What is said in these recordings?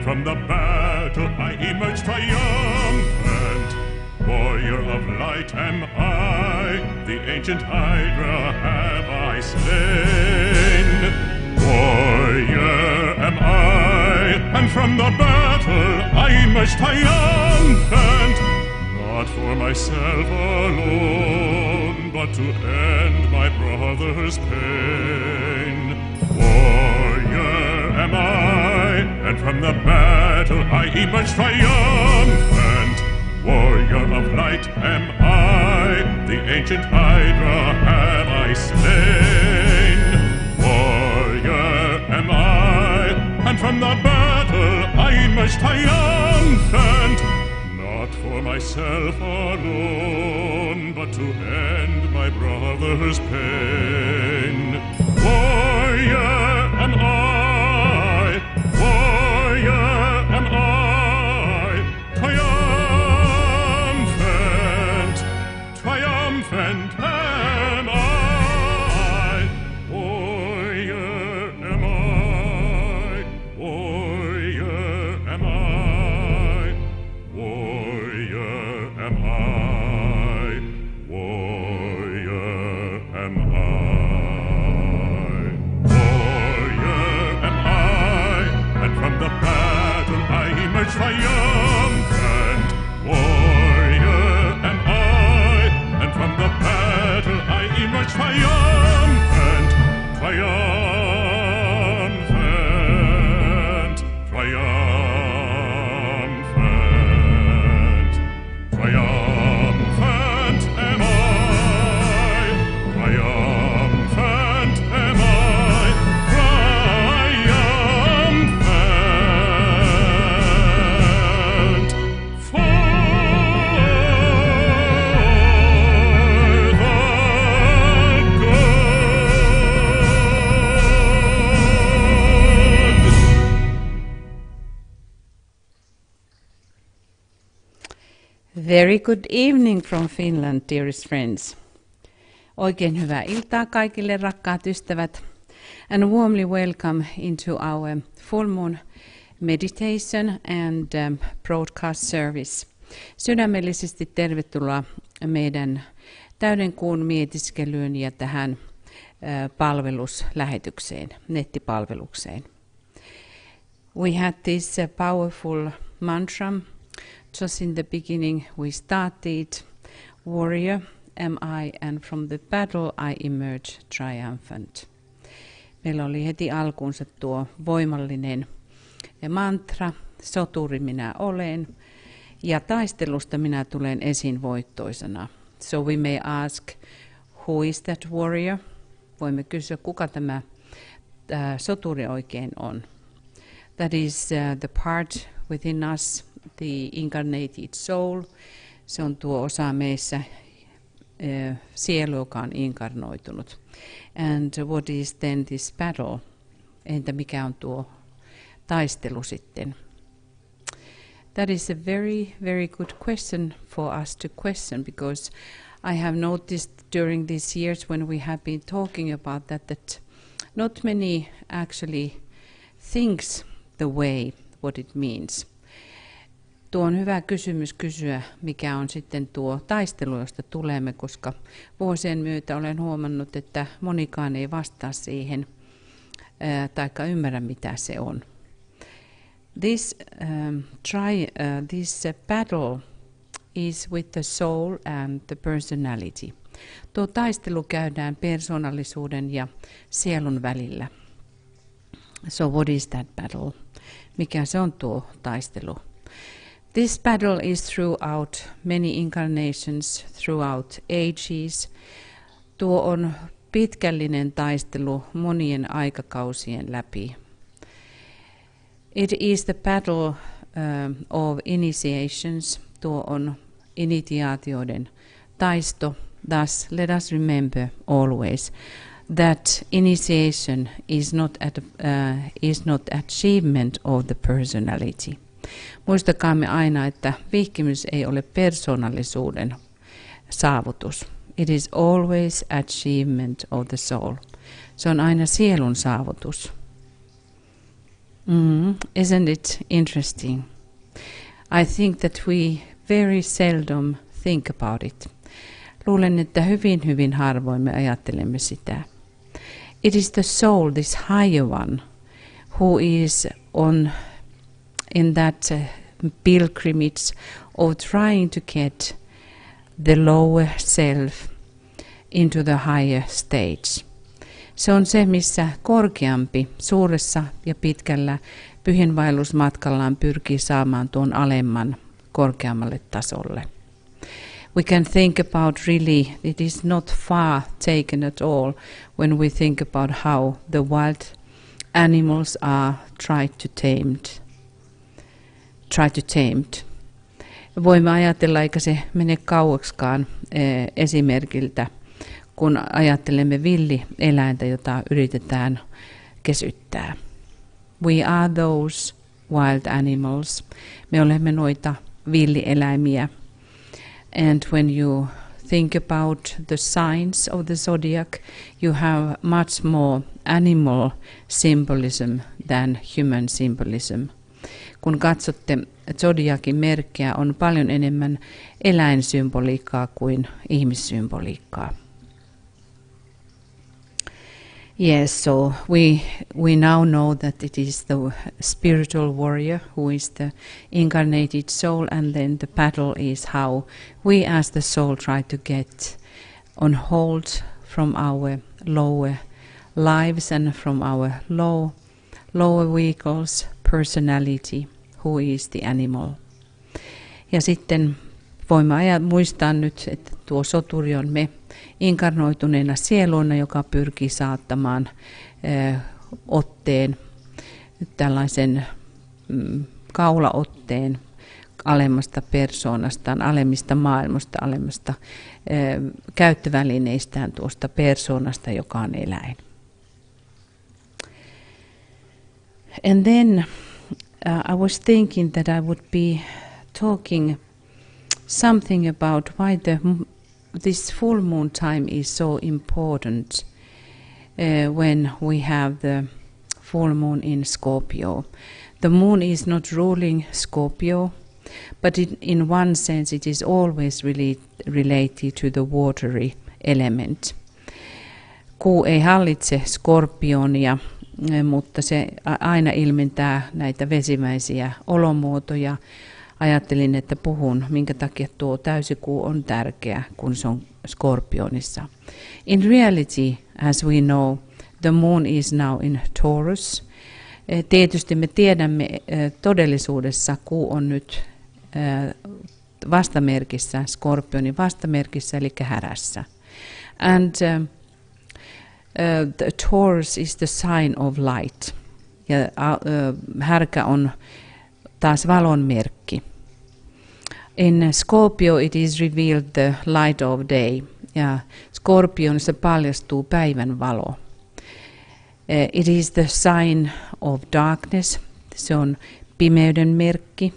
from the battle I emerge triumphant. Warrior of light am I, the ancient Hydra have I slain. Warrior am I, and from the battle I emerge triumphant. Not for myself alone, but to end my brother's pain. Warrior am I, and from the battle I emerge triumphant. Warrior of light am I, the ancient Hydra have I slain. Warrior am I, and from the battle I emerge triumphant. Not for myself alone, but to end my brother's pain. Warrior am I, warrior am I, triumphant, triumphant am I. Warrior am I, warrior am I, warrior am I, warrior am I. Warrior am I, and from the battle I emerge triumphant. Warrior am I, and from the battle I emerge triumphant. Triumphant, triumphant, triumphant am I. Triumphant am I. Triumphant for the good. Very good evening from Finland, dearest friends. Oikein hyvää iltaa kaikille rakkaat ystävät. And warmly welcome into our full moon meditation and broadcast service. Sydämellisesti tervetuloa meidän täyden kuun mietiskelyyn ja tähän palveluslähetykseen, nettipalvelukseen. We had this powerful mantra. Just in the beginning we started, warrior am I, and from the battle I emerge triumphant. Meillä oli heti alkuunsa tuo voimallinen mantra, soturi minä olen, ja taistelusta minä tulen esiin voittoisena. So we may ask, who is that warrior? Voimme kysyä, kuka tämä soturi oikein on. That is the part within us, the incarnated soul. Se on tuo osa meissä, sielu, joka on inkarnoitunut. And what is then this battle? Entä mikä on tuo taistelu sitten? That is a very, very good question for us to question, because I have noticed during these years when we have been talking about that not many actually thinks the way what it means. Tuo on hyvä kysymys kysyä, mikä on sitten tuo taistelu, josta tulemme, koska vuosien myötä olen huomannut, että monikaan ei vastaa siihen taikka ymmärrä, mitä se on. This battle is with the soul and the personality. Tuo taistelu käydään persoonallisuuden ja sielun välillä. So what is that battle? Mikä se on tuo taistelu? This battle is throughout many incarnations, throughout ages. Tuo on pitkällinen taistelu monien aikakausien läpi. It is the battle of initiations. Tuo on initiaatioiden taisto. Thus, let us remember always that initiation is not achievement of the personality. Muistakaamme aina, että vihkimys ei ole persoonallisuuden saavutus. It is always achievement of the soul. Se on aina sielun saavutus. Isn't it interesting? I think that we very seldom think about it. Luulen, että hyvin harvoin me ajattelemme sitä. It is the soul, this higher one, who is in that pilgrimage of trying to get the lower self into the higher stage. Se on se, missä korkeampi suuressa ja pitkällä pyhinvaellusmatkallaan pyrkii saamaan tuon alemman korkeammalle tasolle. We can think about really, it is not far taken at all when we think about how the wild animals are tried to tamed. Voimme ajatella, eikä se mene kauaksikaan esimerkiltä, kun ajattelemme villieläintä, jota yritetään kesyttää. We are those wild animals. Me olemme noita villieläimiä. And when you think about the signs of the zodiac, you have much more animal symbolism than human symbolism. Kun katsotte zodiakin merkkejä, on paljon enemmän eläinsymboliikkaa kuin ihmissymboliikkaa. Yes, so we now know that it is the spiritual warrior who is the incarnated soul, and then the battle is how we as the soul try to get on hold from our lower lives and from our lower vehicles, personality, who is the animal. Ja sitten voimme muistaa nyt, että tuo soturi on me inkarnoituneena sieluina, joka pyrkii saattamaan otteen, tällaisen kaulaotteen alemmasta persoonastaan, alemmista maailmasta, alemmasta käyttövälineistään tuosta persoonasta, joka on eläin. And then I was thinking that I would be talking something about why this full moon time is so important when we have the full moon in Scorpio. The moon is not ruling Scorpio, but in one sense it is always related to the watery element. Kuu ei hallitse Skorpionia, mutta se aina ilmentää näitä vesimäisiä olomuotoja. Ajattelin, että puhun, minkä takia tuo täysikuu on tärkeä, kun se on Skorpionissa. In reality, as we know, the moon is now in Taurus. Tietysti me tiedämme, todellisuudessa kuu on nyt vastamerkissä, Skorpionin vastamerkissä, eli härässä. And the Taurus is the sign of light. Ja härkä on taas valon merkki. In Scorpio it is revealed the light of day. Ja Skorpionissa paljastuu päivän valo. It is the sign of darkness. Se on pimeyden merkki.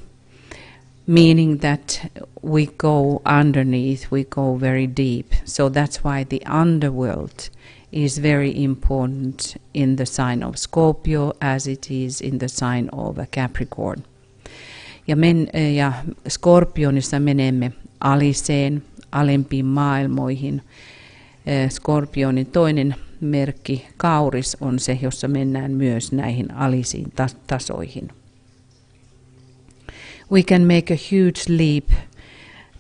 Meaning that we go underneath, we go very deep. So that's why the underworld is very important in the sign of Scorpio as it is in the sign of Capricorn. Ja Skorpionissa menemme aliseen, alempiin maailmoihin. Skorpionin toinen merkki, kauris, on se, jossa mennään myös näihin alisiin tasoihin. We can make a huge leap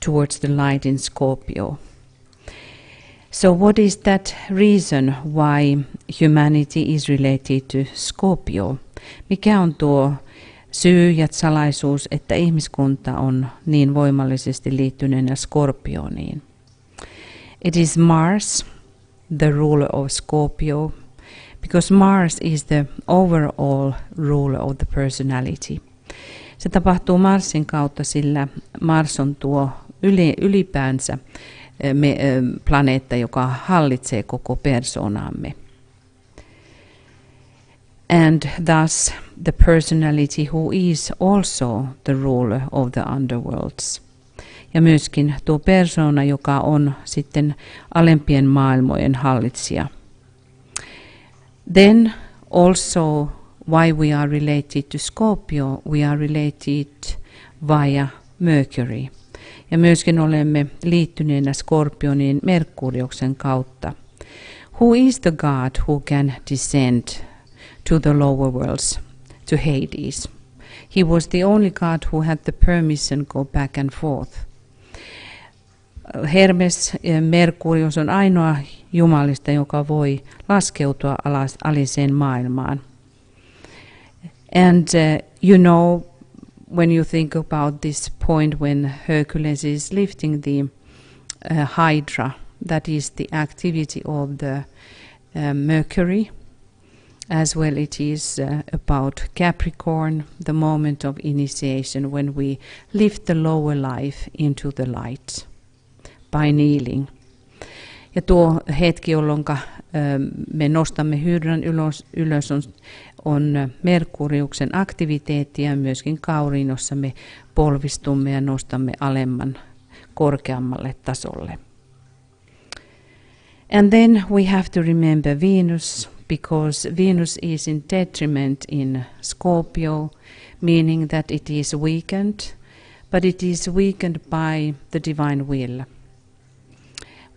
towards the light in Scorpio. So what is that reason why humanity is related to Scorpio? Mikä on tuo syy ja salaisuus, että ihmiskunta on niin voimallisesti liittyneenä Skorpioniin? It is Mars, the ruler of Scorpio, because Mars is the overall ruler of the personality. Se tapahtuu Marsin kautta, sillä Mars on tuo ylipäänsä planeetta, joka hallitsee koko persoonaamme. And thus the personality who is also the ruler of the underworlds. Ja myöskin tuo persoona, joka on sitten alempien maailmojen hallitsija. Then also why we are related to Scorpio, we are related via Mercury. Ja myöskin olemme liittyneenä Skorpionin Merkuriuksen kautta. Who is the God who can descend to the lower worlds, to Hades? He was the only God who had the permission to go back and forth. Hermes, Merkurius on ainoa jumalista, joka voi laskeutua aliseen maailmaan. And you know, when you think about this point when Hercules is lifting the Hydra, that is the activity of the Mercury. As well, it is about Capricorn, the moment of initiation when we lift the lower life into the light by kneeling. Ja tuo hetki, jolloin me nostamme hydran ylös on Merkuriuksen aktiviteetti ja myöskin Kaurinossa me polvistumme ja nostamme alemman korkeammalle tasolle. And then we have to remember Venus, because Venus is in detriment in Scorpio, meaning that it is weakened, but it is weakened by the divine will.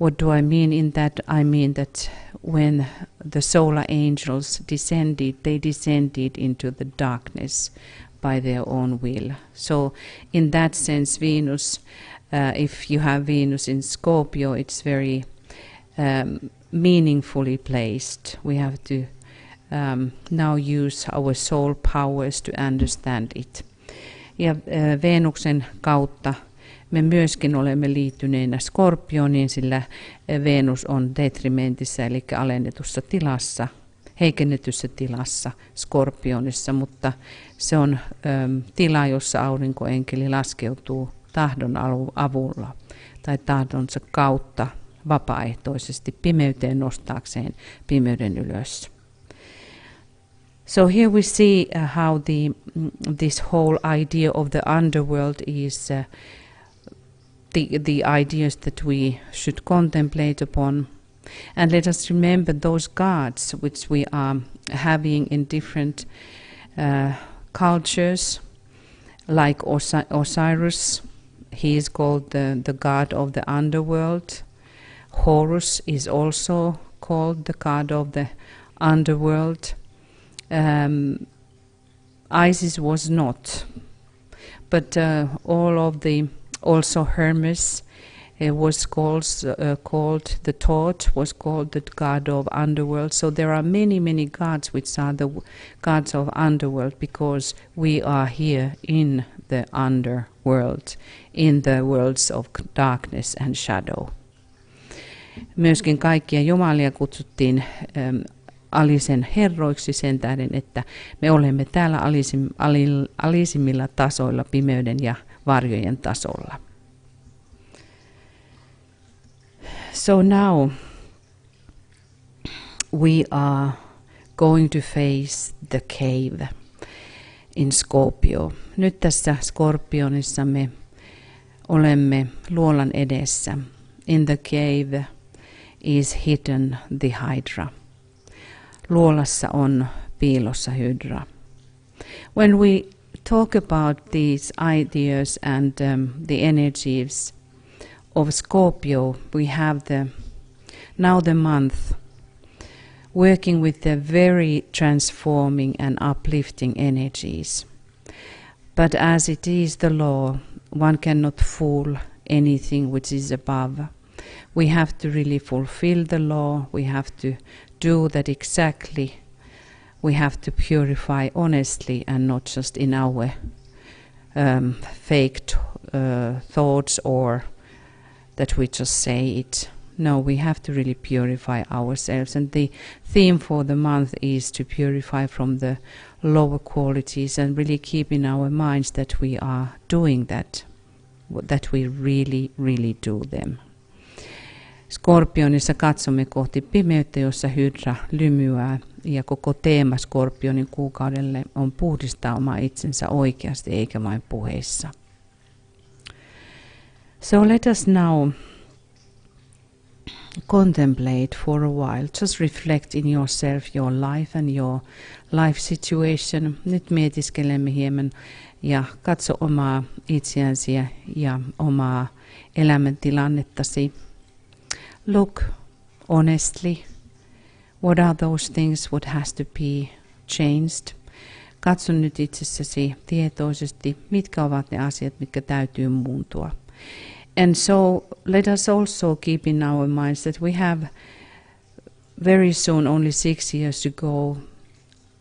What do I mean in that? I mean that when the solar angels descended, they descended into the darkness by their own will. So in that sense, Venus, if you have Venus in Scorpio, it's very meaningfully placed. We have to now use our soul powers to understand it. Ja Venuksen kautta me myöskin olemme liittyneinä Skorpioniin, sillä Venus on detrimentissä, eli alennetussa tilassa, heikennetyssä tilassa Skorpionissa, mutta se on tila, jossa aurinkoenkeli laskeutuu tahdon avulla tai tahdonsa kautta vapaaehtoisesti pimeyteen nostaakseen pimeyden ylös. So here we see how this whole idea of the underworld is the ideas that we should contemplate upon. And let us remember those gods which we are having in different cultures, like Osiris. He is called the god of the underworld. Horus is also called the god of the underworld. Isis was not, but also Hermes was called the Toad, was called the god of underworld. So there are many gods which are the gods of underworld, because we are here in the underworld, in the worlds of darkness and shadow. Myöskin kaikkia jumalia kutsuttiin alisen herroiksi sen tähden, että me olemme täällä alisimmilla tasoilla, pimeyden ja varjojen tasolla. So now we are going to face the cave in Scorpio. Nyt tässä Skorpionissa me olemme luolan edessä. In the cave is hidden the Hydra. Luolassa on piilossa hydra. When we talk about these ideas and the energies of Scorpio, we have now the month working with the very transforming and uplifting energies. But as it is the law, one cannot fool anything which is above. We have to really fulfill the law. We have to do that exactly. We have to purify honestly and not just in our fake thoughts or that we just say it. No, we have to really purify ourselves. And the theme for the month is to purify from the lower qualities and really keep in our minds that we are doing that we really do them. Skorpionissa katsomme kohti pimeyttä, jossa hydra lymyää, ja koko teema Skorpionin kuukaudelle on puhdistaa oma itsensä oikeasti eikä vain puheissa. So let us now contemplate for a while. Just reflect in yourself, your life and your life situation. Nyt mietiskelemme hieman ja katso omaa itseäsi ja omaa elämäntilannettasi. Look honestly. What are those things what has to be changed? Katso nyt itsessäsi tietoisesti, mitkä ovat ne asiat, mitkä täytyy muuntua. And so let us also keep in our minds that we have very soon, only 6 years to go,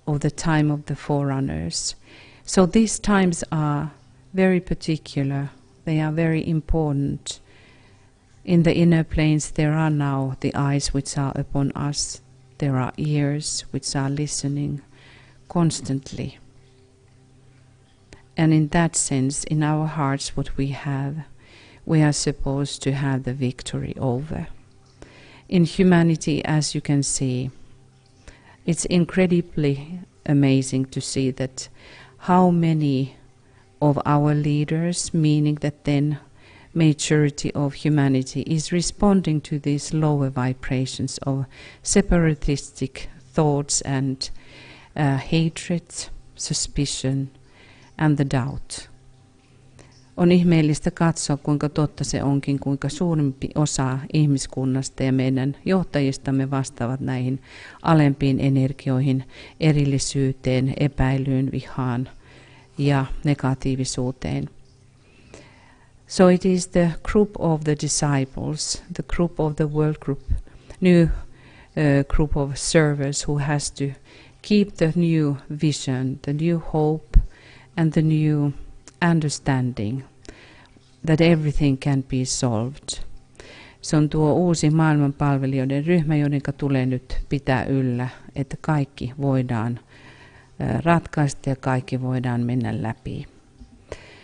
of the time of the forerunners. So these times are very particular. They are very important. In the inner planes there are now the eyes which are upon us. There are ears which are listening constantly. And in that sense, in our hearts, what we are supposed to have the victory over. In humanity, as you can see, it's incredibly amazing to see that how many of our leaders, meaning that then majority of humanity, is responding to these lower vibrations of separatistic thoughts and hatred, suspicion and the doubt. On ihmeellistä katsoa, kuinka totta se onkin, kuinka suurimpi osa ihmiskunnasta ja meidän johtajistamme vastaavat näihin alempiin energioihin, erillisyyteen, epäilyyn, vihaan ja negatiivisuuteen. So it is the group of the disciples, the group of the world group, new group of servers who has to keep the new vision, the new hope and the new understanding that everything can be solved. Se on tuo uusi maailmanpalvelijoiden ryhmä, joiden tulee nyt pitää yllä, että kaikki voidaan ratkaista ja kaikki voidaan mennä läpi.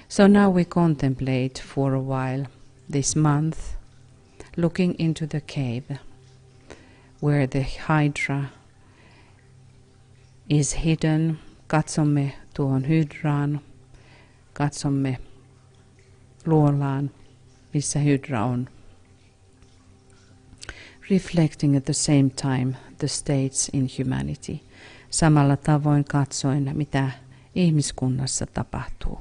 So now we contemplate for a while this month, looking into the cave where the Hydra is hidden. Katsomme tuohon hydraan, katsomme luolaan, missä hydra on. Reflecting at the same time the states in humanity. Samalla tavoin katsoen, mitä ihmiskunnassa tapahtuu.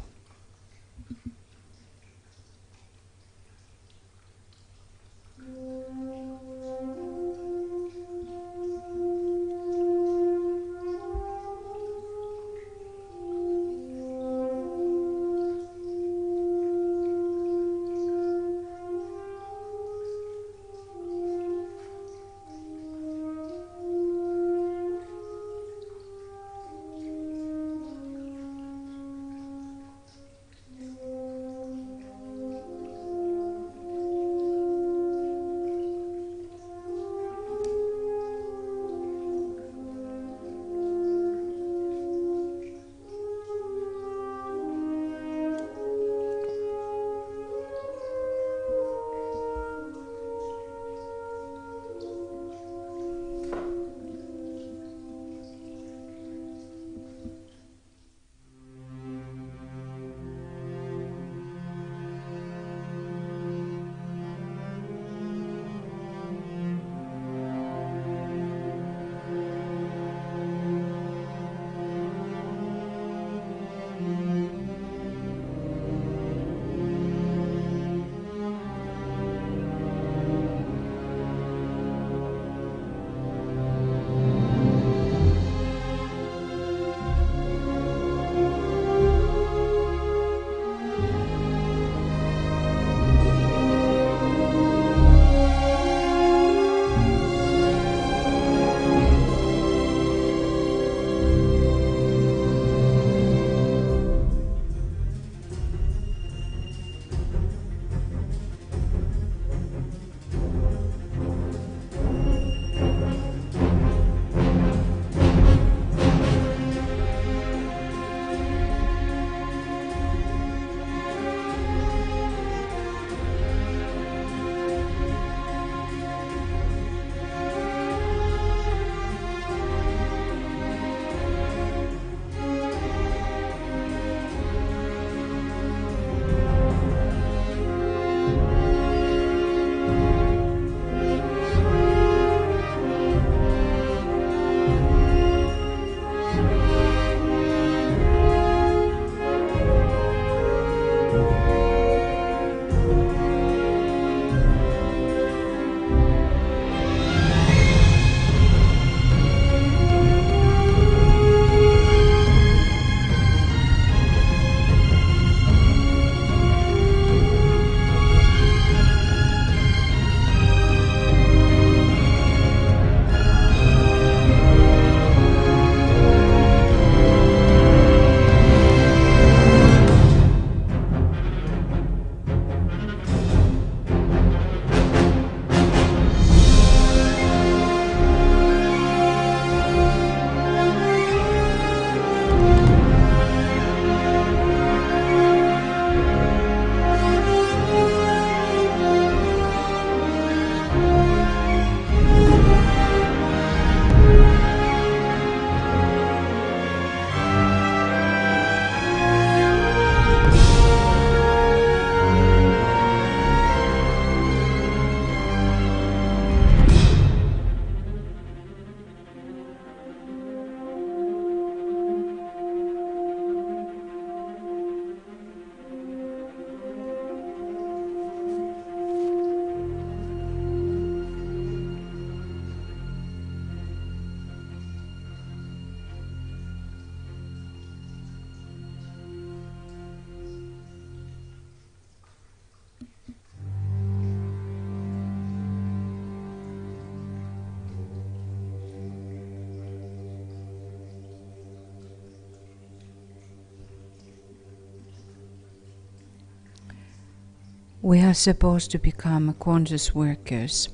We are supposed to become conscious workers.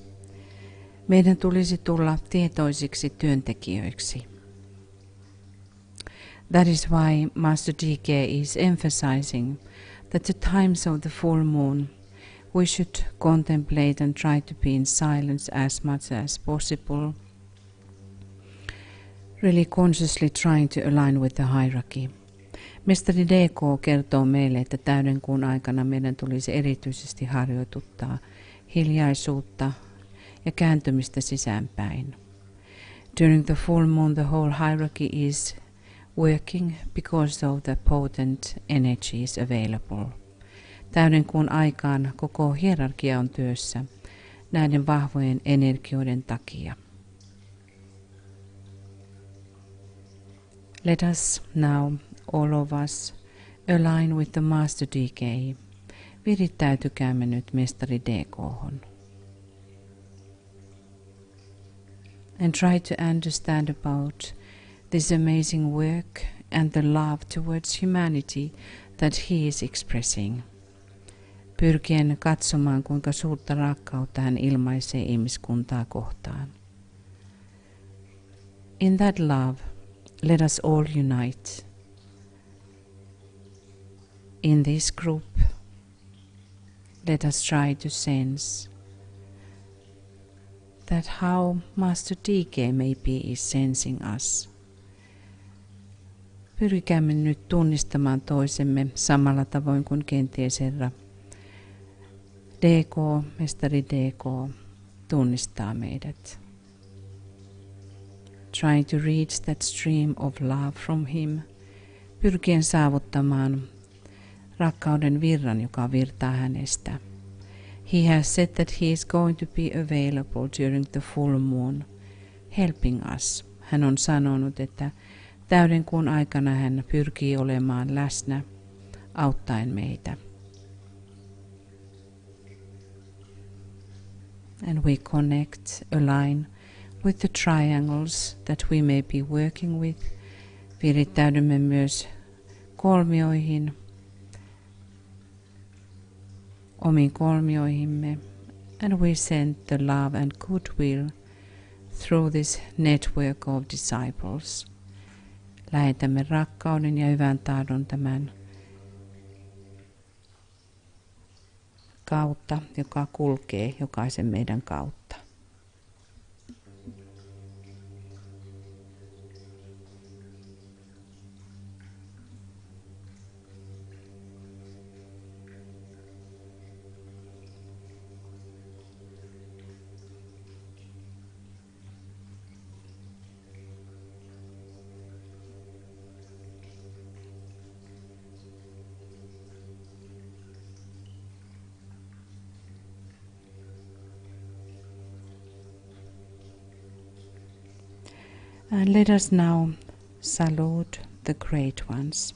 Meidän tulisi tulla tietoisiksi työntekijöiksi. That is why Master DK is emphasizing that the times of the full moon we should contemplate and try to be in silence as much as possible, really consciously trying to align with the hierarchy. Mestari DK kertoo meille, että täyden kuun aikana meidän tulisi erityisesti harjoituttaa hiljaisuutta ja kääntymistä sisäänpäin. During the full moon the whole hierarchy is working because of the potent energies available. Täyden kuun aikaan koko hierarkia on työssä näiden vahvojen energioiden takia. Let us now, all of us, align with the Master DK. Virittäytykäämme nyt Mestari DK:hon. And try to understand about this amazing work and the love towards humanity that he is expressing. Pyrkien katsomaan, kuinka suurta rakkautta hän ilmaisee ihmiskuntaa kohtaan. In that love, let us all unite. In this group, let us try to sense that how Master DK maybe is sensing us. Pyrkäämme nyt tunnistamaan toisemme samalla tavoin kuin kenties Herra DK, Mestari DK, tunnistaa meidät. Trying to reach that stream of love from him, pyrkien saavuttamaan rakkauden virran, joka virtaa hänestä. He has said that he is going to be available during the full moon, helping us. Hän on sanonut, että täyden kuun aikana hän pyrkii olemaan läsnä, auttaen meitä. And we connect, align with the triangles that we may be working with. Virittäydymme myös kolmioihin, omiin kolmioihimme, and we send the love and goodwill through this network of disciples. Lähetämme rakkauden ja hyvän tahdon tämän kautta, joka kulkee jokaisen meidän kautta. And let us now salute the great ones.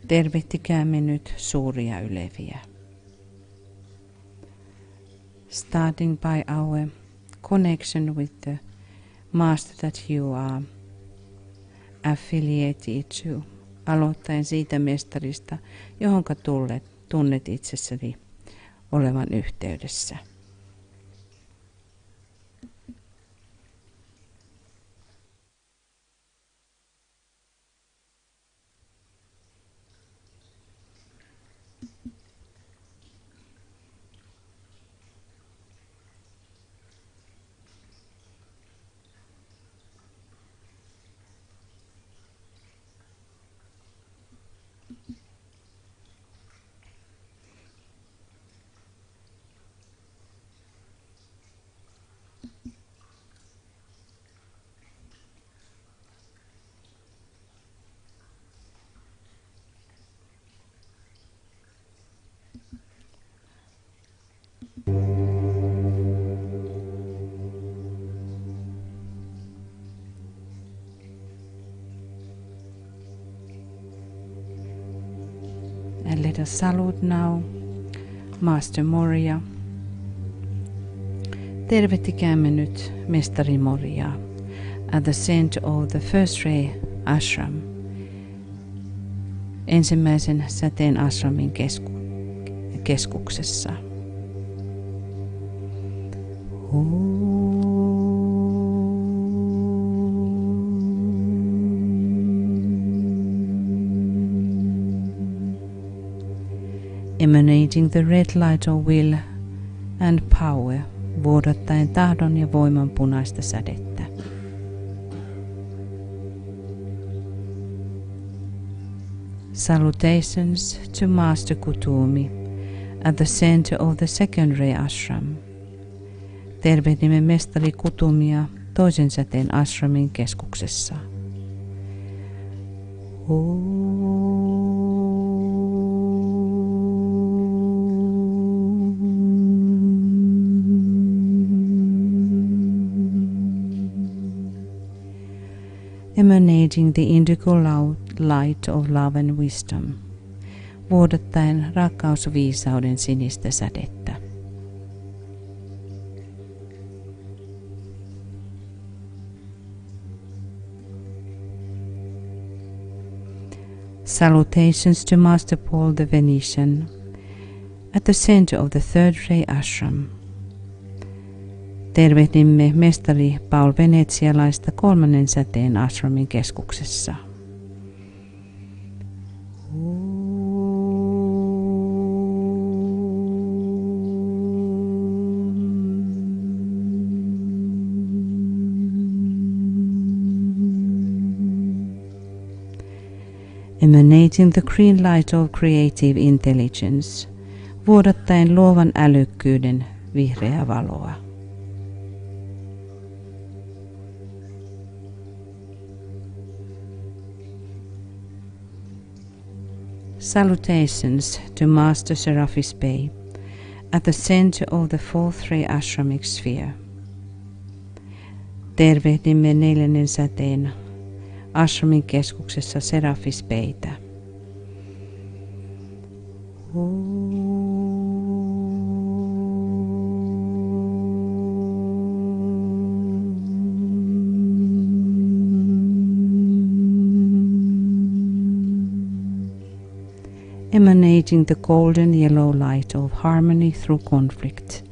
Tervehtikäämme nyt suuria yleviä. Starting by our connection with the Master that you are affiliated to. Aloittaen siitä mestarista, johonka tunnet itsessäsi olevan yhteydessä. And let us salute now Master Moria. Tervehtikäämme nyt Mestari Moriaa at the center of the first ray ashram. Ensimmäisen säteen ashramin keskuksessa. Emanating the red light of will and power, vuodattaen tahdon ja voiman punaista sädettä. Salutations to Master Kutumi at the center of the second ray ashram. Tervehdimme mestari Kutumia toisen säteen ashramin keskuksessa. Emanating the indigo light of love and wisdom, vuodattaen rakkausviisauden sinistä sädettä. Salutations to Master Paul the Venetian at the center of the third ray ashram. Tervehdimme mestari Paul Venetsialaista kolmannen säteen ashramin keskuksessa. Emanating the green light of creative intelligence, vuodattaen luovan älykkyyden vihreää valoa. Salutations to Master Seraphis Bey at the center of the fourth ray ashramic sphere. Tervehdimme neljännen säteen ashramin keskuksessa Seraphis Beytä. Emanating the golden yellow light of harmony through conflict,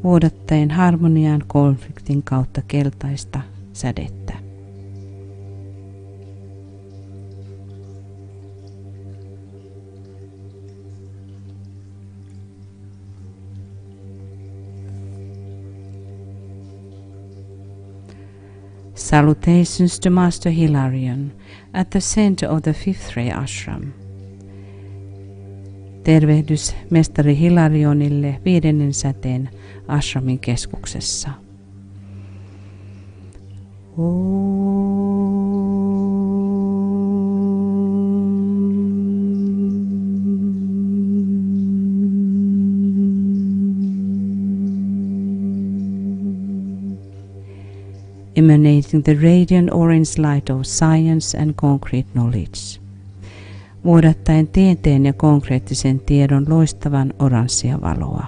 vuodattaen harmonian konfliktin kautta keltaista sädettä. Salutations to Master Hilarion at the center of the fifth ray ashram. Tervehdys mestari Hilarionille viidennen säteen ashramin keskuksessa. Emanating the radiant orange light of science and concrete knowledge, vuodattaen tieteen ja konkreettisen tiedon loistavan oranssia valoa.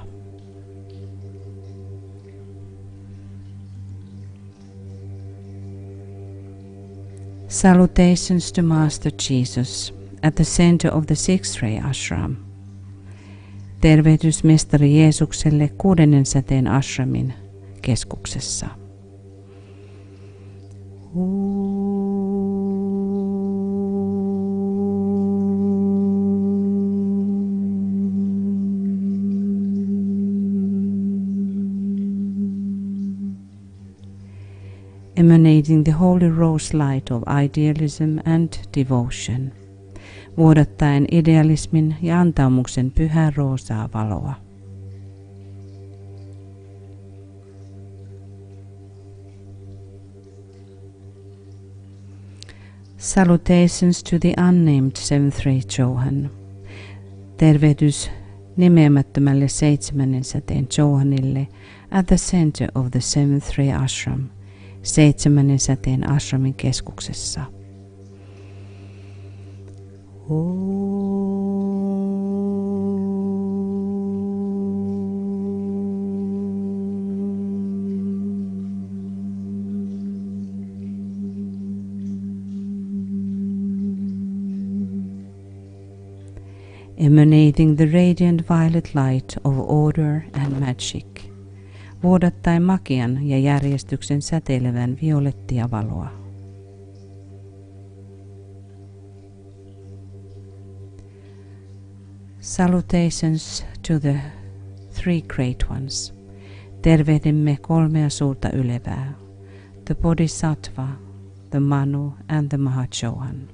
Salutations to Master Jesus at the center of the sixth ray ashram. Tervehdys mestari Jeesukselle kuudennen säteen ashramin keskuksessa. Emanating the holy rose light of idealism and devotion, vuodattaen idealismin ja antaumuksen pyhää roosaa valoa. Salutations to the unnamed seventh ray Johan. Tervehdys nimeämättömälle seitsemännen säteen Johanille at the center of the seventh ray ashram, seitsemännen säteen ashramin keskuksessa. emanating the radiant violet light of order and magic, vuodattaen magian ja järjestyksen säteilevän violettia valoa. Salutations to the three great ones. Tervehdimme kolmea suurta ylevää, the Bodhisattva, the Manu and the Mahachohan.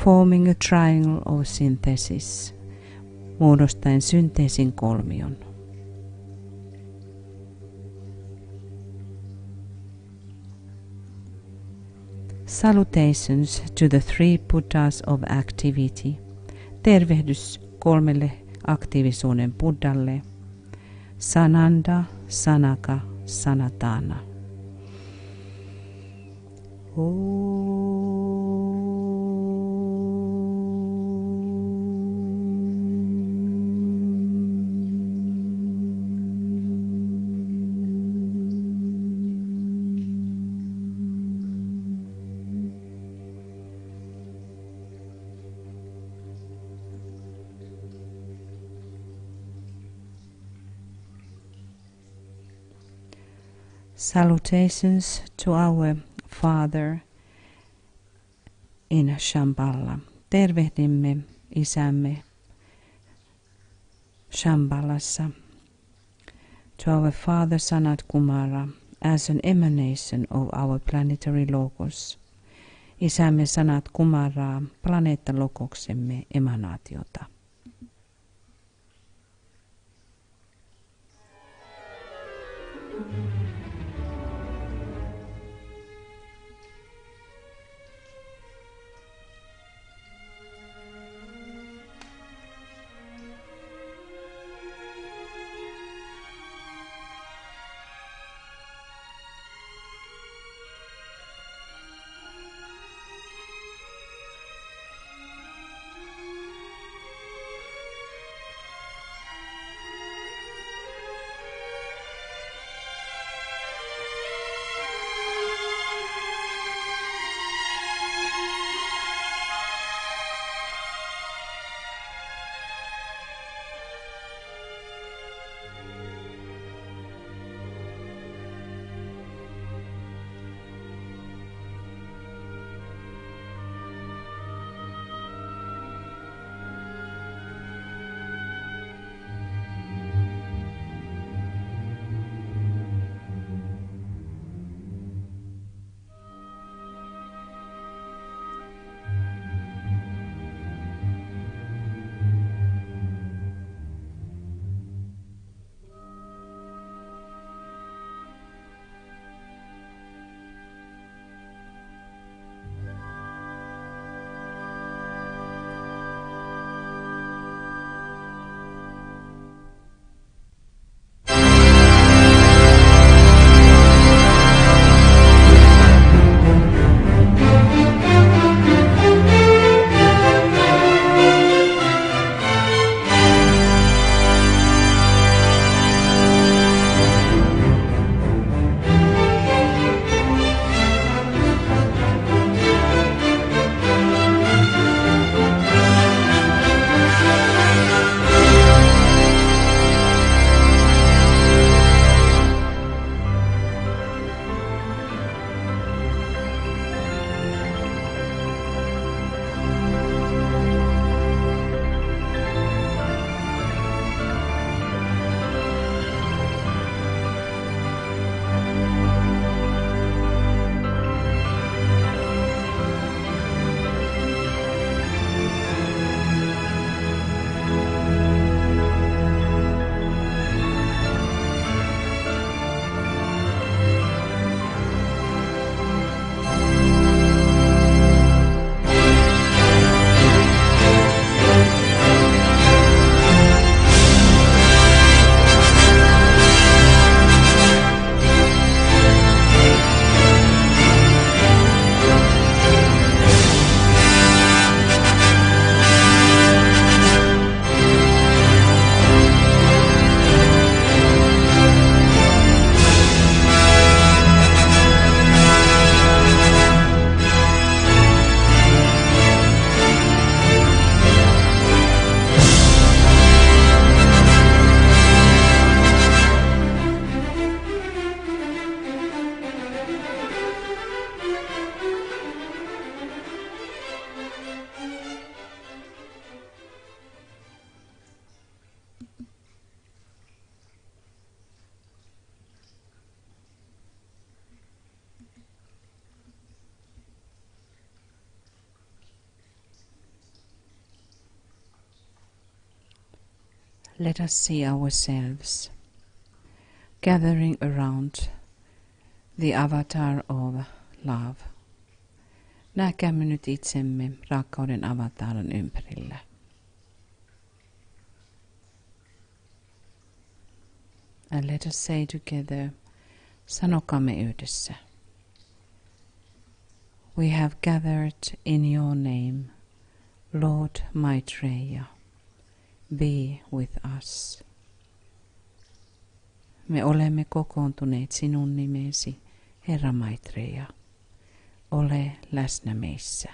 Forming a triangle of synthesis, muodostaen synteesin kolmion. Salutations to the three Buddhas of activity. Tervehdys kolmelle aktiivisuuden Buddhalle. Sananda, Sanaka, Sanatana. Salutations to our Father in Shambhala. Tervehdimme isämme Shambhalassa. To our Father Sanat Kumara as an emanation of our planetary logos. Isämme Sanat Kumaraa planeettalogoksemme emanaatiota. Let us see ourselves gathering around the avatar of love. Näkäämme nyt itsemme rakkauden avatarin ympärillä. And let us say together, sanokaamme yhdessä. We have gathered in your name, Lord Maitreya, be with us. Me olemme kokoontuneet sinun nimesi, Herra Maitreya. Ole läsnä meissä.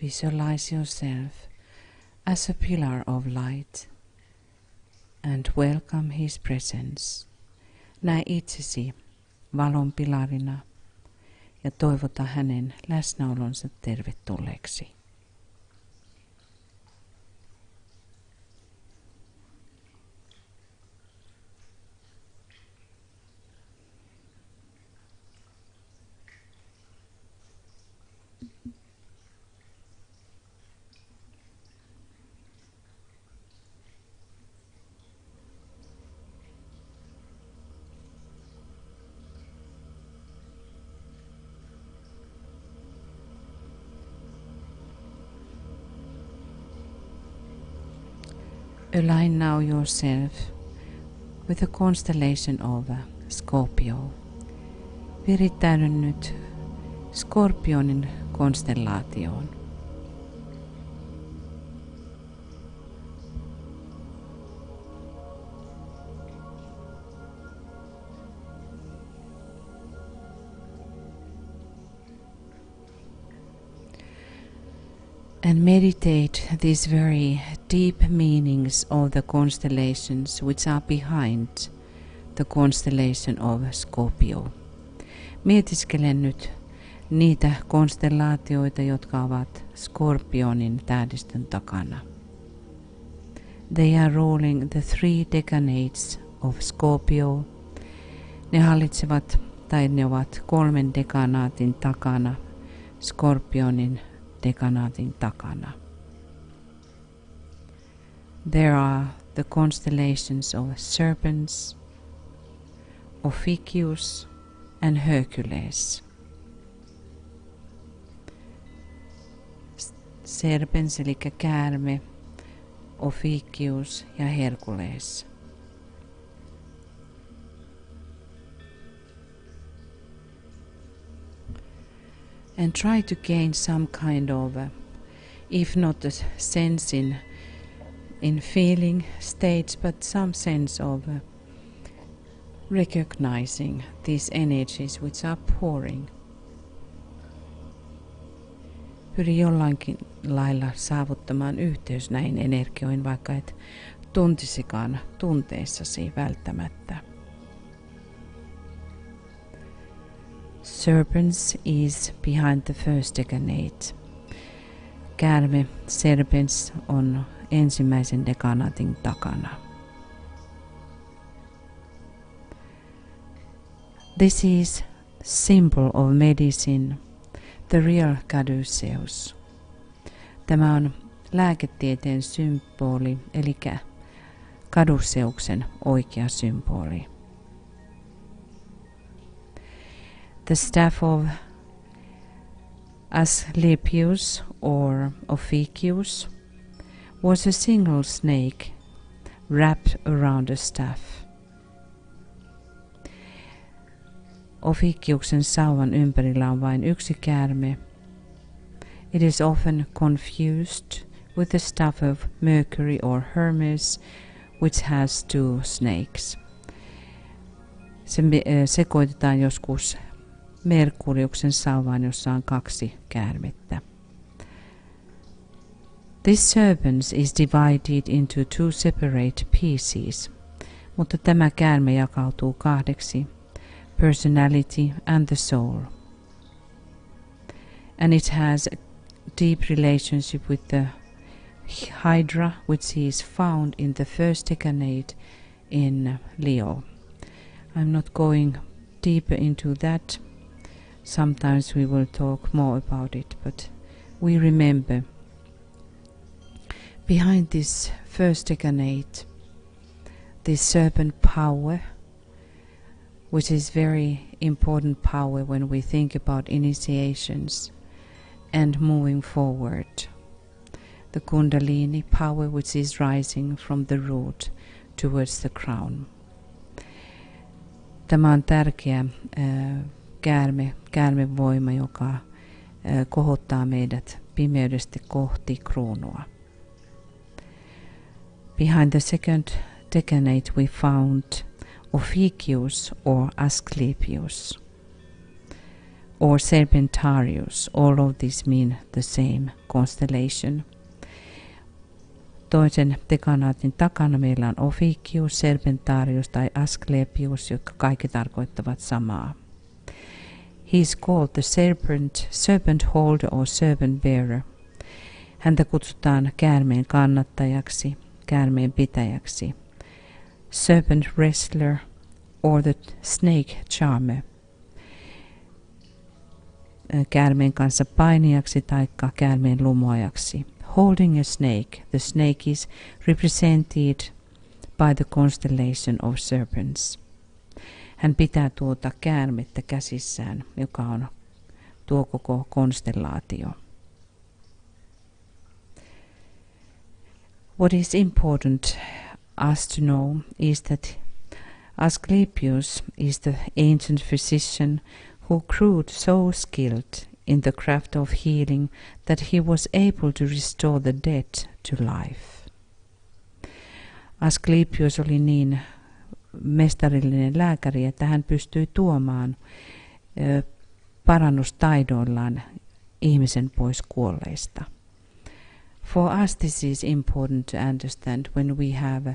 Visualize yourself as a pillar of light and welcome his presence. Näe itsesi valon pilarina ja toivota hänen läsnäolonsa tervetulleeksi. Align now yourself with the constellation of Scorpio. Virittäydy nyt Skorpionin konstellaatioon. And meditate these very deep meanings of the constellations which are behind the constellation of Scorpio. Mietiskele nyt niitä konstellaatioita, jotka ovat Skorpionin tähdistön takana. They are ruling the 3 decanates of Scorpio. Ne hallitsevat tai ne ovat 3 dekanaatin takana, Skorpionin dekanaatin takana. There are the constellations of serpents, Ophiuchus and Hercules. Serpens eli käärme, Ophiuchus ja Hercules. And try to gain some kind of, if not a sense in feeling states, but some sense of recognizing these energies which are pouring. Pyri jollakin lailla saavuttamaan yhteys näihin energioihin, vaikka et tuntisikaan tunteissasi välttämättä. Serpents is behind the first decanate. Käärme, serpens, on ensimmäisen dekanaatin takana. This is symbol of medicine, the real caduceus. Tämä on lääketieteen symboli, eli caduceuksen oikea symboli. The staff of Asclepius or Ophiuchus was a single snake wrapped around a staff. Ophiuchuksen sauvan ympärillä on vain yksi käärme. It is often confused with the staff of Mercury or Hermes, which has 2 snakes. Se sekoitetaan joskus Merkuriuksen sauvaan, jossa on 2 käärmettä. This serpent is divided into two separate pieces, mutta tämä käärme jakautuu kahdeksi, personality and the soul. And it has a deep relationship with the Hydra, which is found in the first decade in Leo. I'm not going deeper into that. Sometimes we will talk more about it, but we remember behind this first decade, this serpent power, which is very important power when we think about initiations and moving forward. The Kundalini power, which is rising from the root towards the crown. Tämä on tärkeä käärmevoima, joka kohottaa meidät pimeydestä kohti kruunua. Behind the second decade we found Ophiuchus or Asclepius or Serpentarius. All of these mean the same constellation. Toisen dekanaatin takana meillä on Ophiuchus, Serpentarius tai Asclepius, jotka kaikki tarkoittavat samaa. He is called the serpent holder or serpent bearer. Häntä kutsutaan käärmeen kannattajaksi, käärmeen pitäjäksi, serpent wrestler or the snake charmer. Käärmeen kanssa painijaksi tai käärmeen lumoajaksi. Holding a snake, the snake is represented by the constellation of serpents. Hän pitää tuota käärmettä käsissään, joka on tuo koko konstellaatio. What is important us to know is that Asclepius is the ancient physician who grew so skilled in the craft of healing that he was able to restore the dead to life. Asclepius oli niin mestarillinen lääkäri, että hän pystyi tuomaan parannustaidoillaan ihmisen pois kuolleista. For us this is important to understand when we have a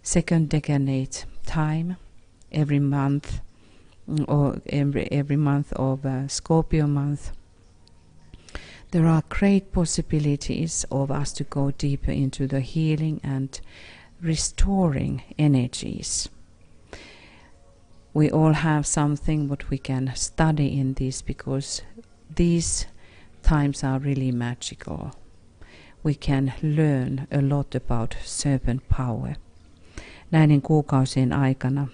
second decade time every month or every month of Scorpio month. There are great possibilities of us to go deeper into the healing and restoring energies. We all have something what we can study in this because these times are really magical. We can learn a lot about serpent power. Näiden kuukausien aikana,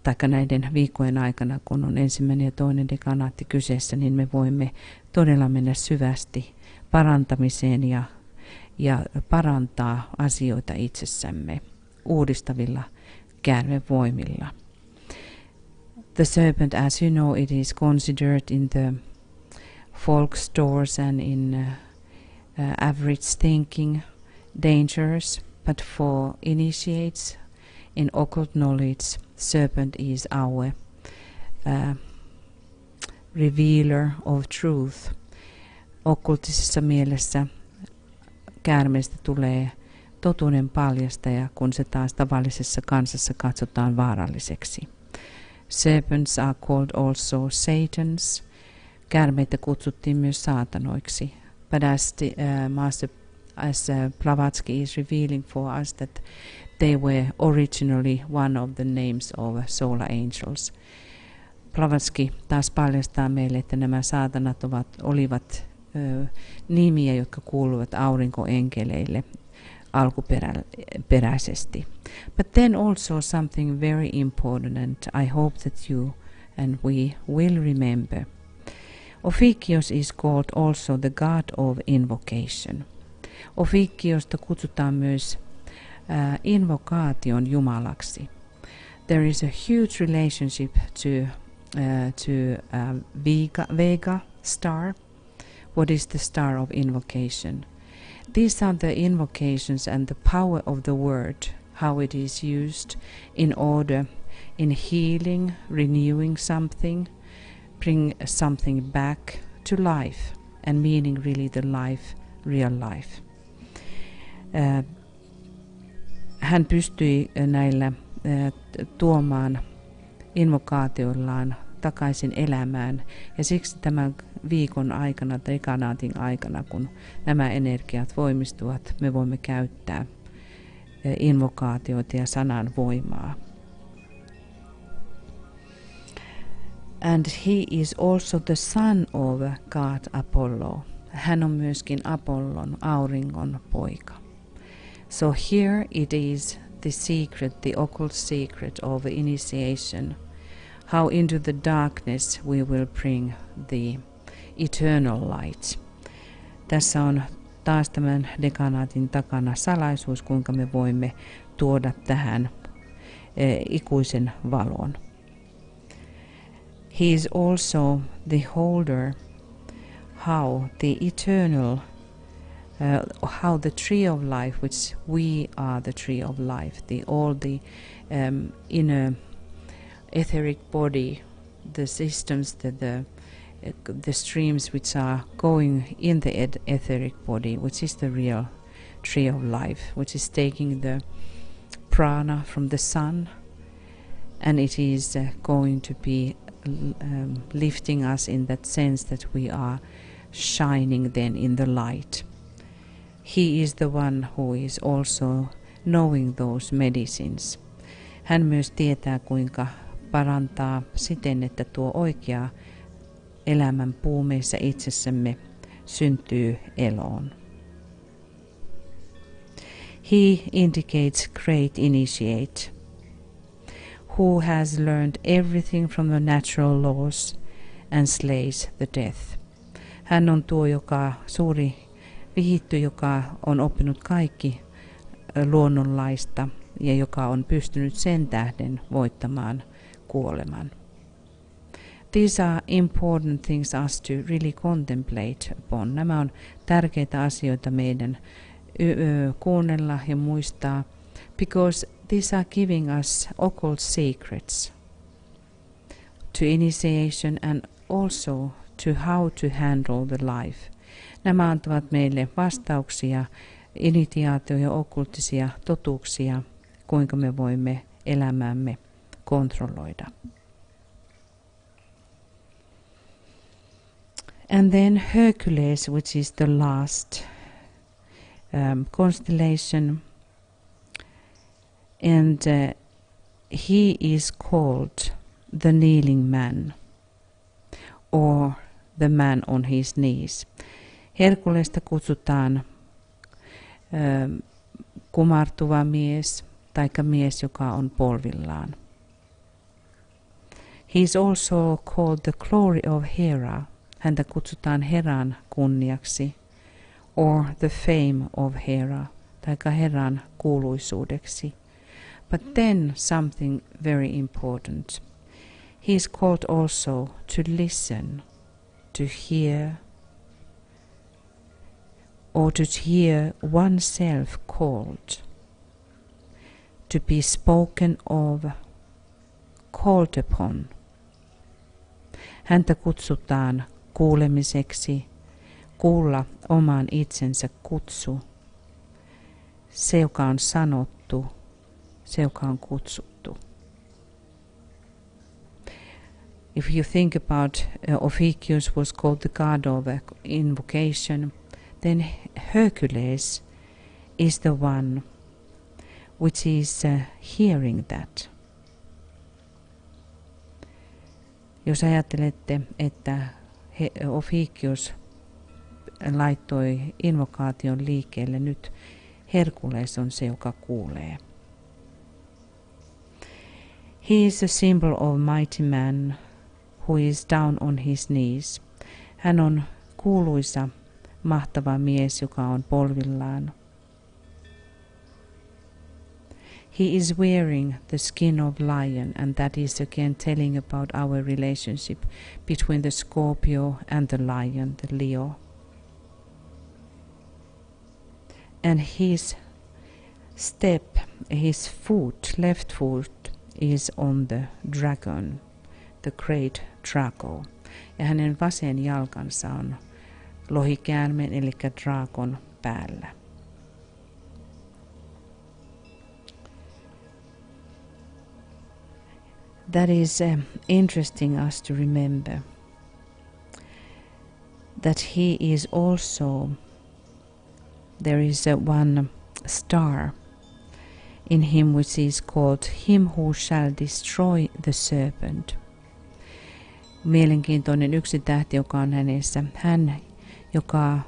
tai näiden viikkojen aikana, kun on ensimmäinen ja toinen dekanaatti kyseessä, niin me voimme todella mennä syvästi parantamiseen ja parantaa asioita itsessämme uudistavilla käärmevoimilla. The serpent, as you know, it is considered in the folk stores and in average thinking dangerous, but for initiates in occult knowledge, serpent is our revealer of truth. Okkultisessa mielessä käärmeestä tulee totuuden paljastaja, kun se taas tavallisessa kansassa katsotaan vaaralliseksi. Serpents are called also Satans. Käärmeitä kutsuttiin myös saatanoiksi. But as Blavatsky is revealing for us that they were originally one of the names of solar angels. Blavatsky taas paljastaa meille, että nämä saatanat olivat nimiä, jotka kuuluvat aurinkoenkeleille alkuperäisesti. But then also something very important, and I hope that you and we will remember. Ophiuchus is called also the god of invocation. Ophiuchusta kutsutaan myös invokaation jumalaksi. There is a huge relationship to Vega star. What is the star of invocation? These are the invocations and the power of the word, how it is used in order in healing, renewing something, bring something back to life, and meaning really the life, real life. Hän pystyi näillä tuomaan invokaatioillaan takaisin elämään, ja siksi tämän viikon aikana tai kanaatin aikana, kun nämä energiat voimistuvat, me voimme käyttää invokaatioita ja sanan voimaa. And he is also the son of God Apollo. Hän on myöskin Apollon, auringon poika. So here it is the secret, the occult secret of initiation, how into the darkness we will bring the eternal light. Tässä on taas tämän dekanaatin takana salaisuus, kuinka me voimme tuoda tähän ikuisen valon. He is also the holder, how the eternal, how the tree of life, which we are the tree of life, all the inner etheric body, the systems, the streams which are going in the etheric body, which is the real tree of life, which is taking the prana from the sun, and it is going to be lifting us in that sense that we are shining then in the light. He is the one who is also knowing those medicines. Hän myös tietää, kuinka parantaa siten, että tuo oikea elämän puu meissä itsessämme syntyy eloon. He indicates great initiate, who has learned everything from the natural laws and slays the death. Hän on tuo suuri vihitty, joka on oppinut kaikki luonnonlaista ja joka on pystynyt sen tähden voittamaan kuoleman. These are important things us to really contemplate upon. Nämä on tärkeitä asioita meidän kuunnella ja muistaa, because these are giving us occult secrets to initiation and also to how to handle the life. Nämä antavat meille vastauksia, initiaatio- ja okkultisia totuuksia, kuinka me voimme elämäämme kontrolloida. And then Hercules, which is the last constellation, and he is called the kneeling man, or the man on his knees. Herkulesta kutsutaan kumartuva mies, taikka mies, joka on polvillaan. He is also called the glory of Hera. Häntä kutsutaan Heran kunniaksi, or the fame of Hera, taikka Heran kuuluisuudeksi. But then something very important. He is called also to listen, to hear, or to hear oneself called, to be spoken of, called upon. Häntä kutsutaan kuulemiseksi, kuulla oman itsensä kutsu, se joka on sanottu, se joka on kutsuttu. If you think about Ophiuchus was called the god of invocation, then Hercules is the one which is hearing that. Jos ajattelette, että Ophiuchus laittoi invokaation liikkeelle, nyt Herkules on se, joka kuulee. He is a symbol of mighty man who is down on his knees. Hän on kuuluisa, mahtava mies, joka on polvillaan. He is wearing the skin of lion, and that is again telling about our relationship between the Scorpio and the lion, the Leo. And his step, his foot, left foot, is on the dragon, the great Draco. Ja hänen vasen jalkansa on lohikäärmeen, eli draakon päällä. that is interesting us to remember that he is also, there is one star in him which is called him who shall destroy the serpent. Mielenkiintoinen yksi tähti, joka on hänessä, hän, joka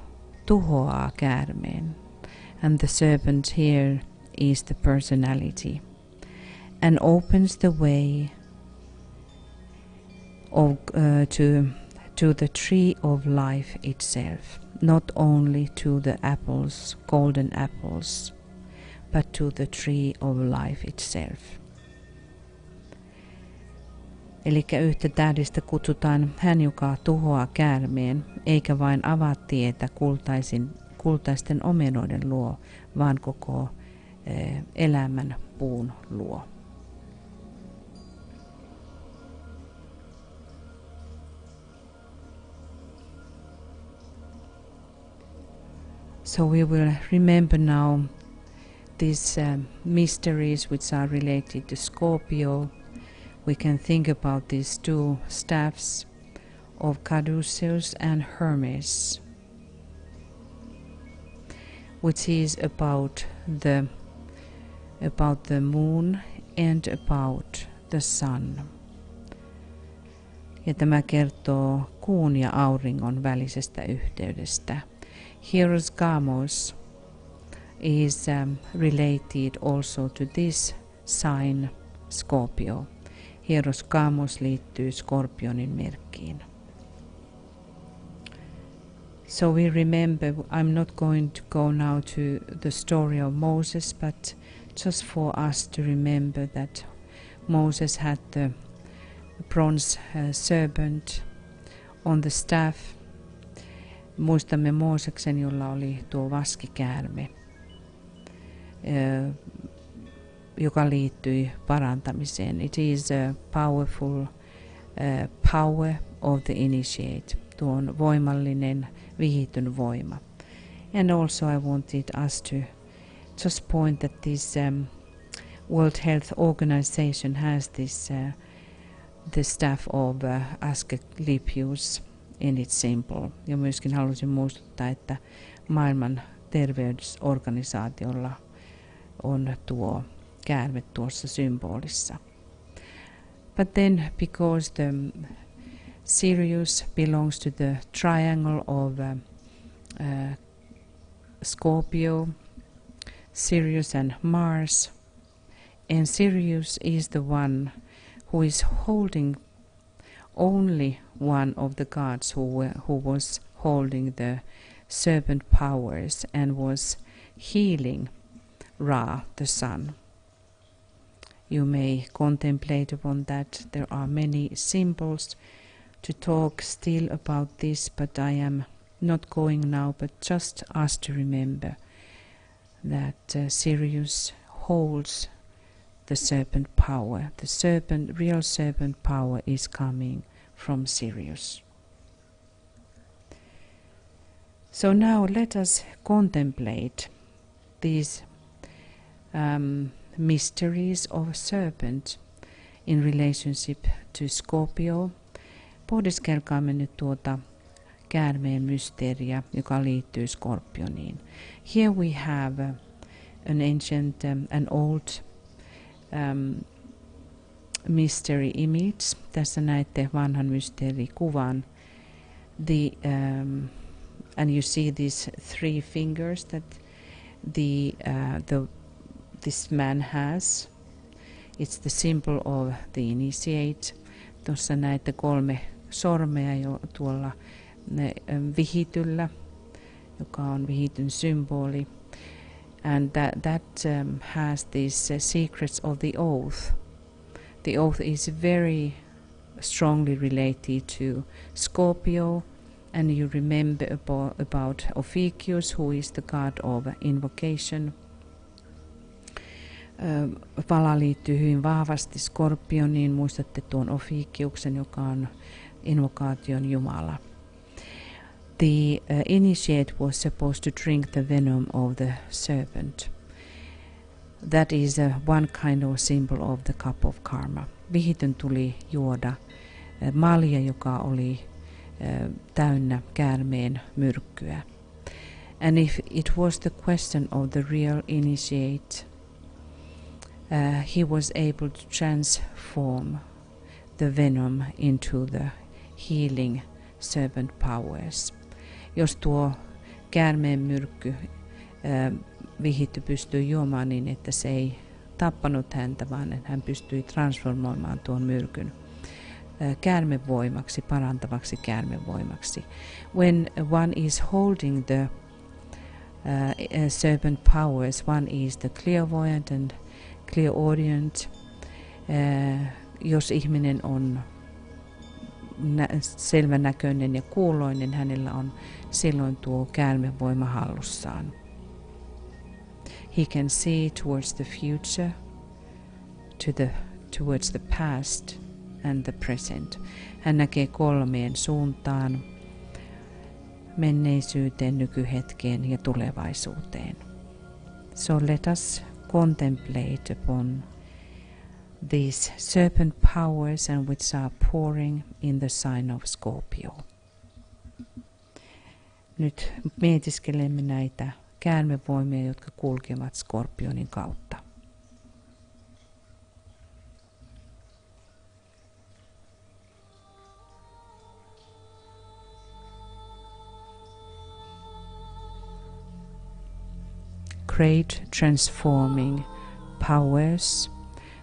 tuhoaa käärmeen. And the serpent here is the personality, and opens the way of, to the tree of life itself, not only to the apples, golden apples, but to the tree of life itself. Eli yhtä tähdistä kutsutaan hän, joka tuhoaa käärmeen, eikä vain avaa tietä kultaisten omenoiden luo, vaan koko elämän puun luo. So we will remember now these mysteries which are related to Scorpio. We can think about these two staffs of Caduceus and Hermes, which is about the moon and about the sun. Ja tämä kertoo kuun ja auringon välisestä yhteydestä. Hieros Gamos is related also to this sign, Scorpio. Hieros Gamos liittyy Skorpionin merkkiin. So we remember, I'm not going to go now to the story of Moses, but just for us to remember that Moses had the bronze serpent on the staff. Muistamme Mooseksen, jolla oli tuo vaskikäärme, joka liittyi parantamiseen. It is a powerful power of the initiate. Tuo on voimallinen, vihityn voima. And also I wanted us to just point that this World Health Organization has this the staff of Asclepius in its symbol. Ja myöskin halusin muistuttaa, että maailman terveysorganisaatiolla on tuo käärme tuossa symbolissa. But then because the Sirius belongs to the triangle of Scorpio, Sirius and Mars, and Sirius is the one who is holding only one of the gods who was holding the serpent powers and was healing Ra, the sun. You may contemplate upon that. There are many symbols to talk still about this, but I am not going now, but just us to remember that Sirius holds the serpent power. The real serpent power is coming from Sirius. So now let us contemplate these mysteries of serpent in relationship to Scorpio. Pohdiskelkaamme nyt tuota käärmeen mysteeriä, joka liittyy Skorpioniin. Here we have an ancient, an old mystery image. Tässä näette vanhan mysteerikuvan. And you see these three fingers that this man has. It's the symbol of the initiate. Tuossa näette 3 sormea jo tuolla vihityllä, joka on vihityn symboli. And that has these secrets of the oath. The oath is very strongly related to Scorpio, and you remember about Ophiuchus, who is the god of invocation. Vala liittyy hyvin vahvasti Skorpioniin. Muistatte tuon Ophiuchuksen, joka on invokaation jumala. The initiate was supposed to drink the venom of the serpent. That is one kind of symbol of the cup of karma. vihitön tuli juoda malja, joka oli täynnä käärmeen myrkkyä. And if it was the question of the real initiate, he was able to transform the venom into the healing serpent powers. Jos tuo käärmeen myrkky vihitty pystyi juomaan niin, että se ei tappanut häntä, vaan hän pystyi transformoimaan tuon myrkyn käärmevoimaksi, parantavaksi käärmevoimaksi. When one is holding the serpent powers, one is the clairvoyant and clairaudient. Jos ihminen on selvänäköinen ja kuuloinen, hänellä on silloin tuo käärmevoima hallussaan. He can see towards the future, towards the past and the present. Hän näkee kolmeen suuntaan: menneisyyteen, nykyhetkeen ja tulevaisuuteen. So let us contemplate upon these serpent powers and which are pouring in the sign of Scorpio. Nyt mietiskelemme näitä käärmevoimia, jotka kulkevat Skorpionin kautta. Great transforming powers,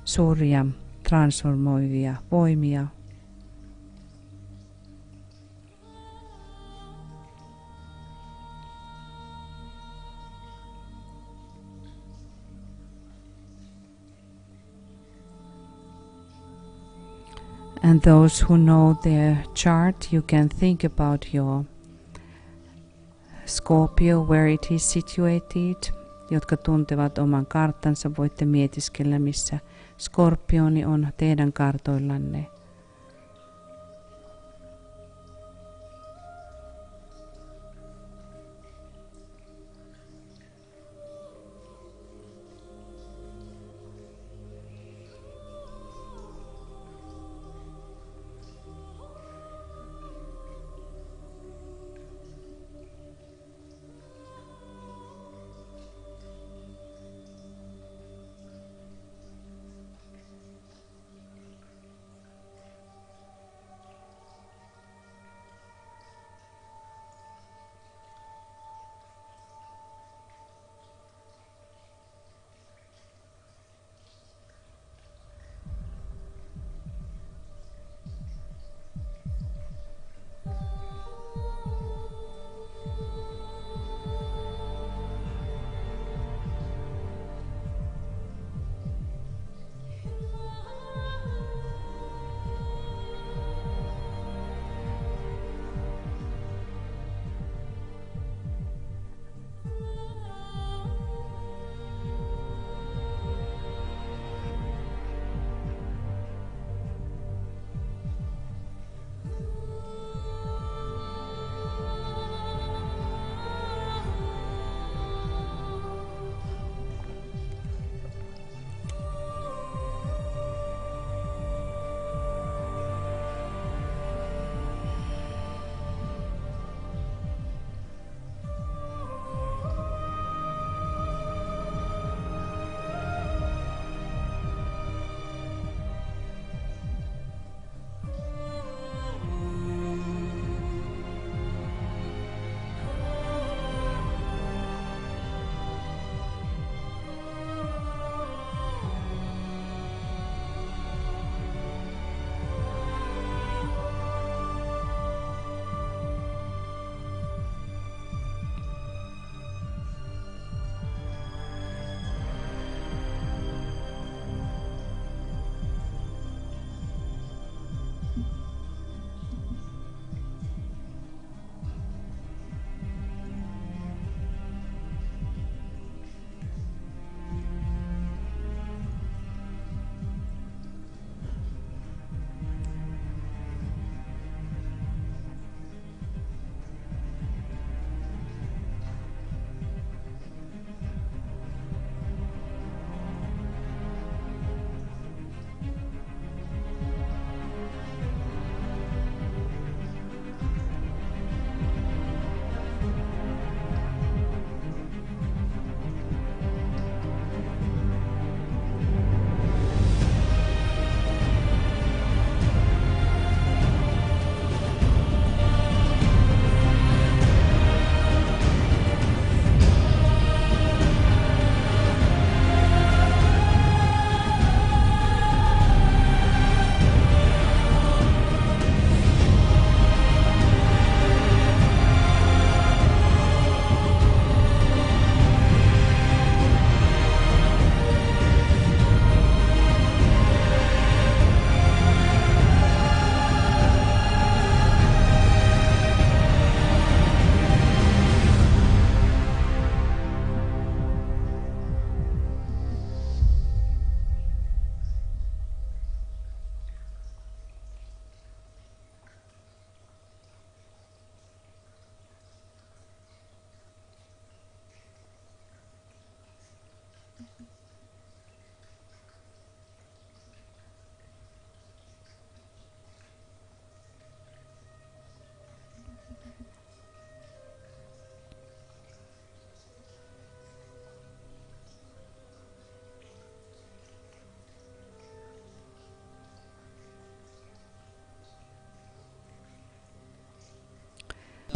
suuria transformoivia voimia, and those who know their chart, you can think about your Scorpio, where it is situated. Jotka tuntevat oman karttansa, voitte mietiskellä, missä Skorpioni on teidän kartoillanne.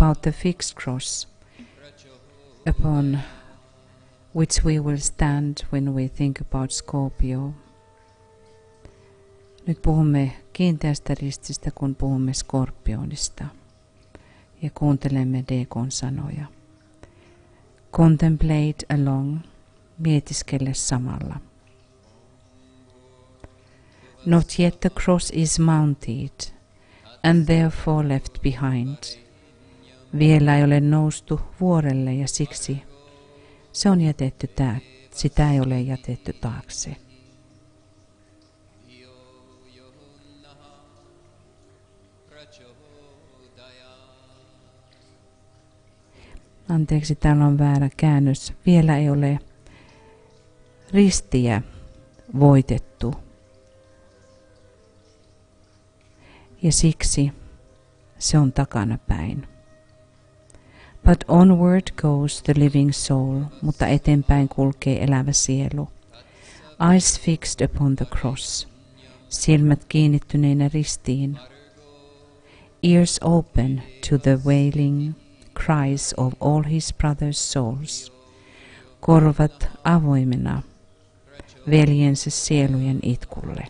about the fixed cross upon which we will stand when we think about Scorpio. Nyt puhumme kiinteästä rististä, kun puhumme Skorpionista. Ja kuuntelemme Dekon sanoja. Contemplate along, mietiskele samalla. Not yet the cross is mounted, and therefore left behind. Vielä ei ole noustu vuorelle ja siksi se on jätetty sitä ei ole jätetty taakse. Anteeksi, täällä on väärä käännös. Vielä ei ole ristiä voitettu. Ja siksi se on takanapäin. But onward goes the living soul, mutta eteenpäin kulkee elävä sielu. Eyes fixed upon the cross, silmät kiinnittyneinä ristiin. Ears open to the wailing cries of all his brothers' souls. Korvat avoimena veljensä sielujen itkulle.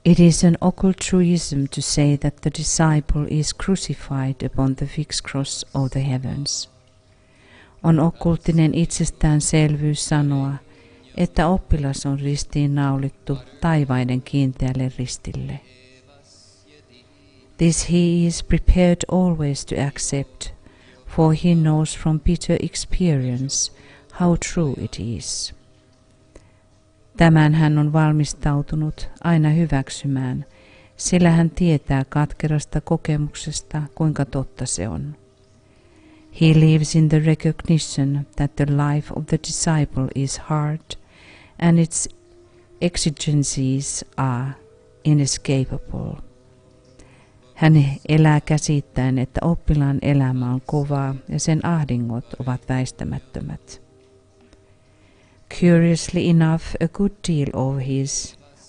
It is an occult truism to say that the disciple is crucified upon the fixed cross of the heavens. On okkulttinen itsestäänselvyys sanoa, että oppilas on ristiin naulittu taivaiden kiinteälle ristille. This he is prepared always to accept, for he knows from bitter experience how true it is. Tämän hän on valmistautunut aina hyväksymään, sillä hän tietää katkerasta kokemuksesta, kuinka totta se on. He lives in the recognition that the life of the disciple is hard and its exigencies are inescapable. Hän elää käsittäen, että oppilaan elämä on kovaa ja sen ahdingot ovat väistämättömät. Curiously enough, a good deal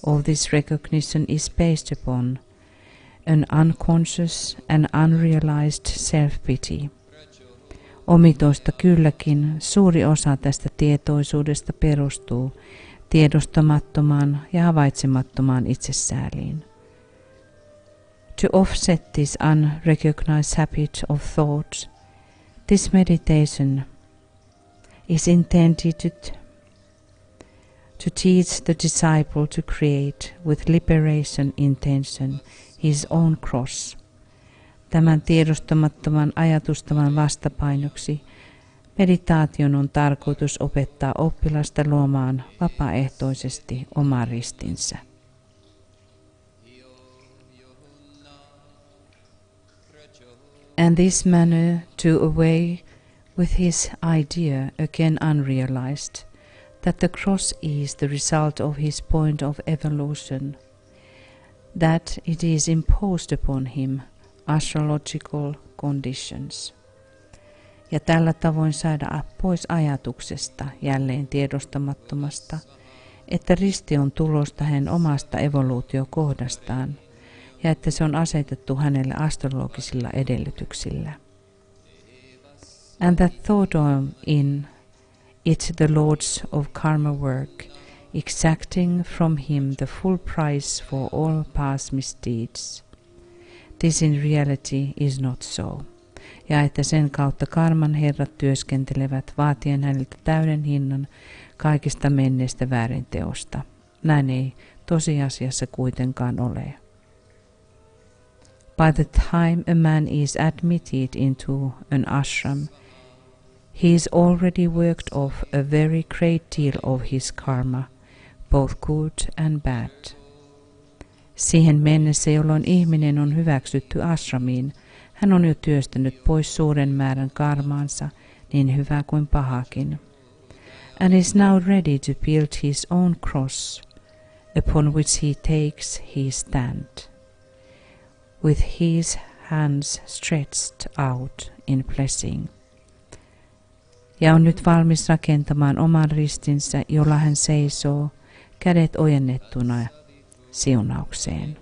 of this recognition is based upon an unconscious and unrealized self-pity. Omituista kylläkin, suuri osa tästä tietoisuudesta perustuu tiedostamattomaan ja havaitsemattomaan itsesääliin. To offset this unrecognized habit of thought, this meditation is intended to teach the disciple to create with liberation intention his own cross. Tämän tiedostamattoman ajatustavan vastapainoksi meditaation on tarkoitus opettaa oppilasta luomaan vapaaehtoisesti oma ristinsä. And this manner do away with his idea, again unrealized, that the cross is the result of his point of evolution, that it is imposed upon him astrological conditions. Ja tällä tavoin saada pois ajatuksesta, jälleen tiedostamattomasta, että risti on tulosta hänen omasta evoluutiokohdastaan, ja että se on asetettu hänelle astrologisilla edellytyksillä. And that thought on in it the lords of karma work, exacting from him the full price for all past misdeeds. This in reality is not so. Ja että sen kautta karman herrat työskentelevät vaatien häneltä täyden hinnan kaikista menneistä väärinteosta. Näin ei tosiasiassa kuitenkaan ole. By the time a man is admitted into an ashram, he is already worked off a very great deal of his karma, both good and bad. Siihen mennessä, jolloin ihminen on hyväksytty ashramiin, hän on jo työstänyt pois suuren määrän karmaansa, niin hyvä kuin pahakin. And is now ready to build his own cross, upon which he takes his stand, with his hands stretched out in blessing. ja on nyt valmis rakentamaan oman ristinsä, jolla hän seisoo, kädet ojennettuna siunaukseen.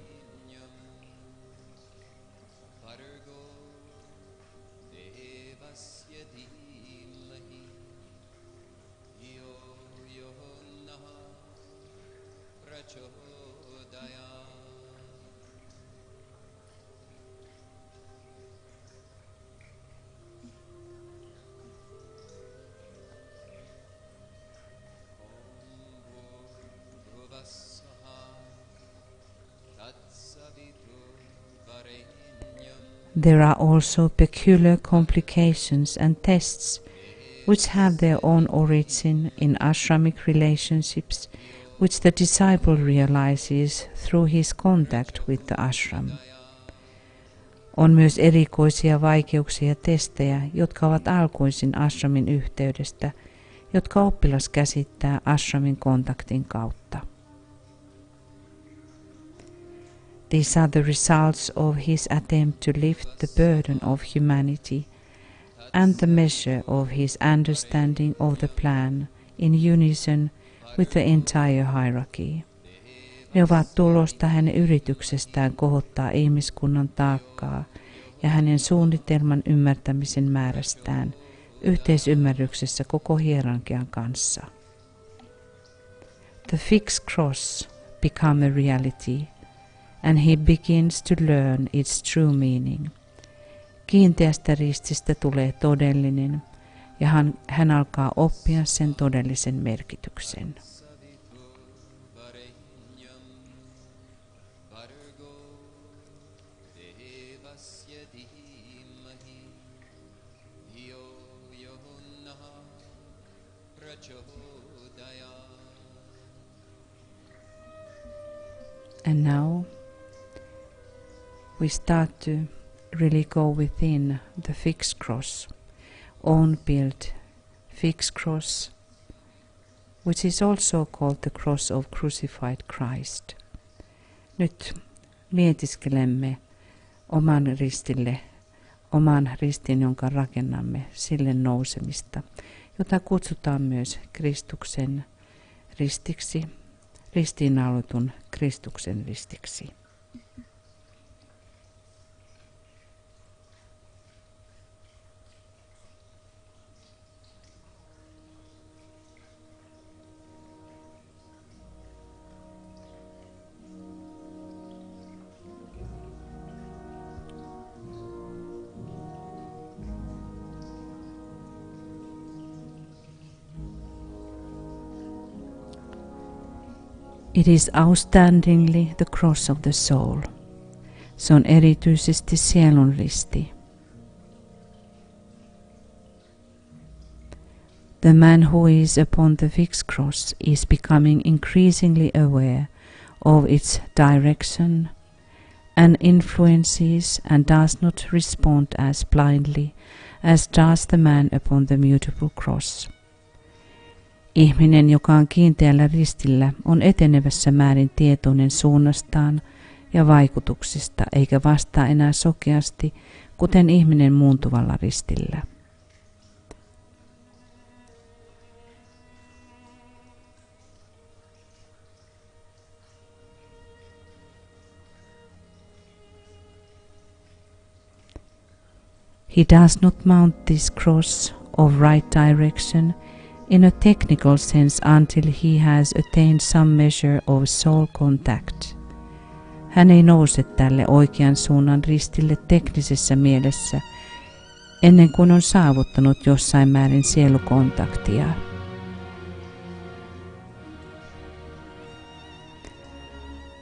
There are also peculiar complications and tests which have their own origin in ashramic relationships, which the disciple realizes through his contact with the ashram. On myös erikoisia vaikeuksia ja testejä, jotka ovat alkuisin ashramin yhteydestä, jotka oppilas käsittää ashramin kontaktin kautta. These are the results of his attempt to lift the burden of humanity and the measure of his understanding of the plan in unison with the entire hierarchy. Ne ovat tulosta hänen yrityksestään kohottaa ihmiskunnan taakkaa ja hänen suunnitelman ymmärtämisen määrästään yhteisymmärryksessä koko hierarkian kanssa. The fixed cross become a reality, and he begins to learn its true meaning. Kiinteästä rististä tulee todellinen, ja hän alkaa oppia sen todellisen merkityksen. And now we start to really go within the fixed cross, own built fixed cross, which is also called the cross of crucified Christ. Nyt mietiskelemme oman ristin, jonka rakennamme, sille nousemista, jota kutsutaan myös Kristuksen ristiksi, ristiinnaulitun Kristuksen ristiksi. It is outstandingly the cross of the soul. Se on erityisesti sielun risti. The man who is upon the fixed cross is becoming increasingly aware of its direction and influences and does not respond as blindly as does the man upon the mutable cross. Ihminen, joka on kiinteällä ristillä, on etenevässä määrin tietoinen suunnastaan ja vaikutuksista, eikä vastaa enää sokeasti, kuten ihminen muuntuvalla ristillä. He does not mount this cross of right direction in a technical sense until he has attained some measure of soul contact. Hän ei nouse tälle oikean suunnan ristille teknisessä mielessä ennen kuin on saavuttanut jossain määrin sielukontaktia.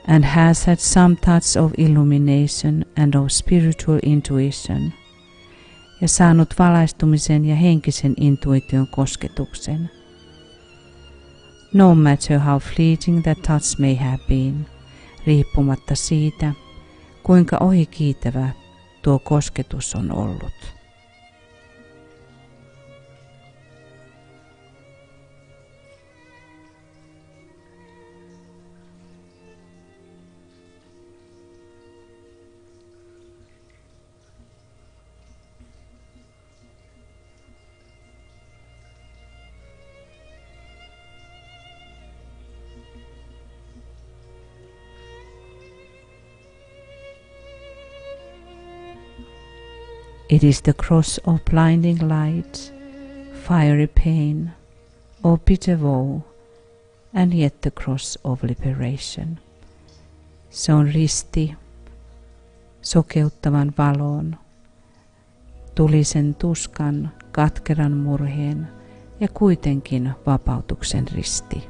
And has had some touch of illumination and of spiritual intuition, ja saanut valaistumisen ja henkisen intuition kosketuksen. No matter how fleeting that touch may have been, riippumatta siitä, kuinka ohikiitävä tuo kosketus on ollut. It is the cross of blinding light, fiery pain, or bitter woe, and yet the cross of liberation. Se on risti sokeuttavan valon, tulisen tuskan, katkeran murheen ja kuitenkin vapautuksen risti.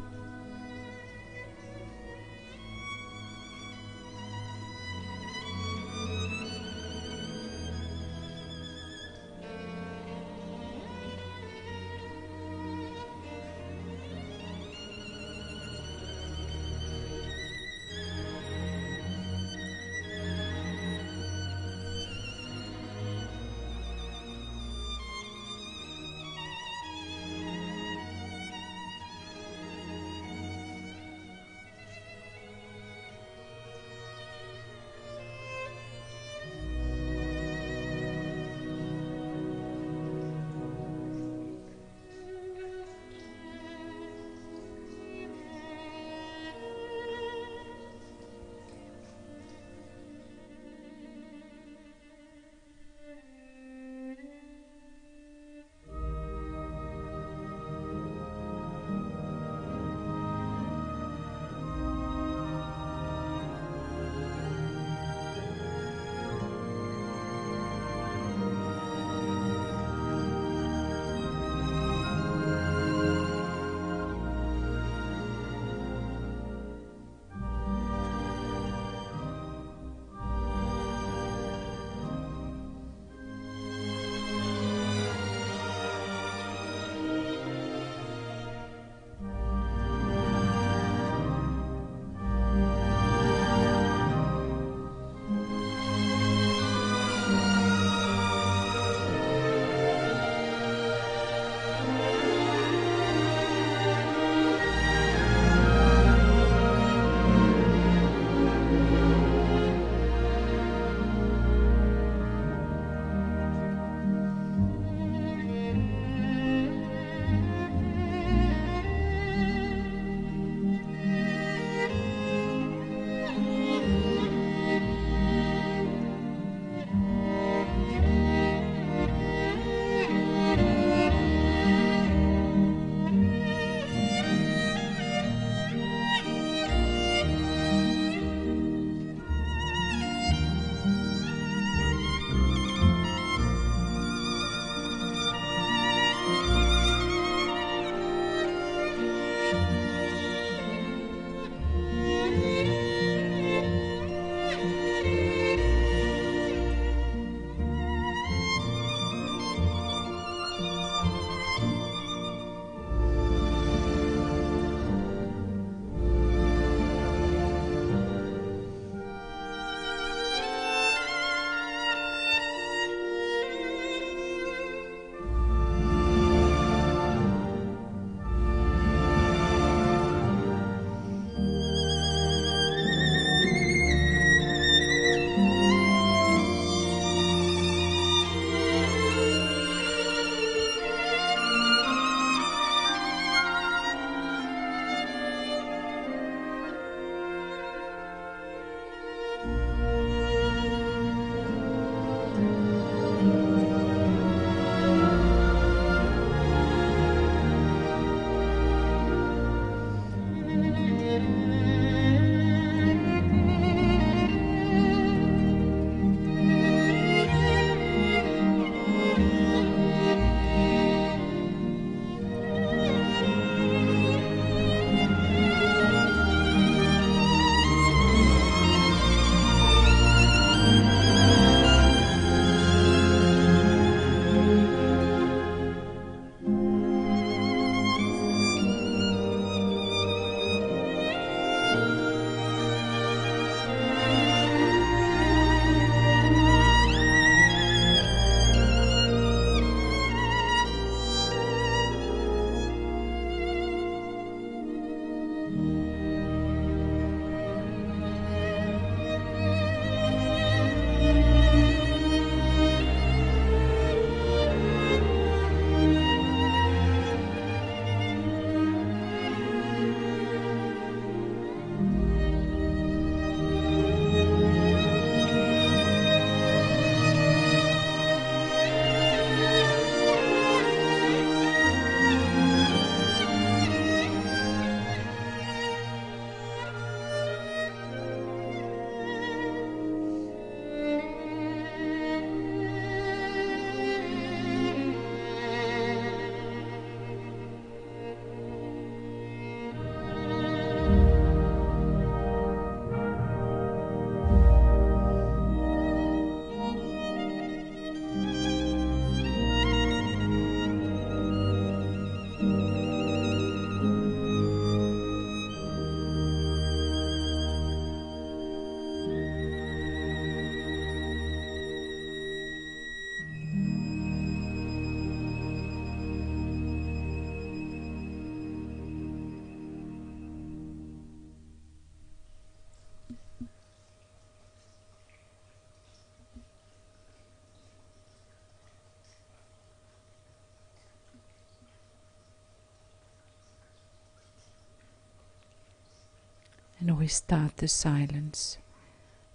And we start the silence.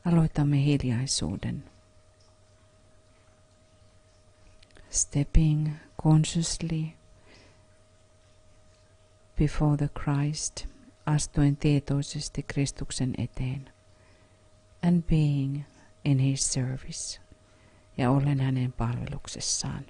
Aloitamme hiljaisuuden. Stepping consciously before the Christ, astuen tietoisesti Kristuksen eteen. And being in his service. Ja olen hänen palveluksessaan.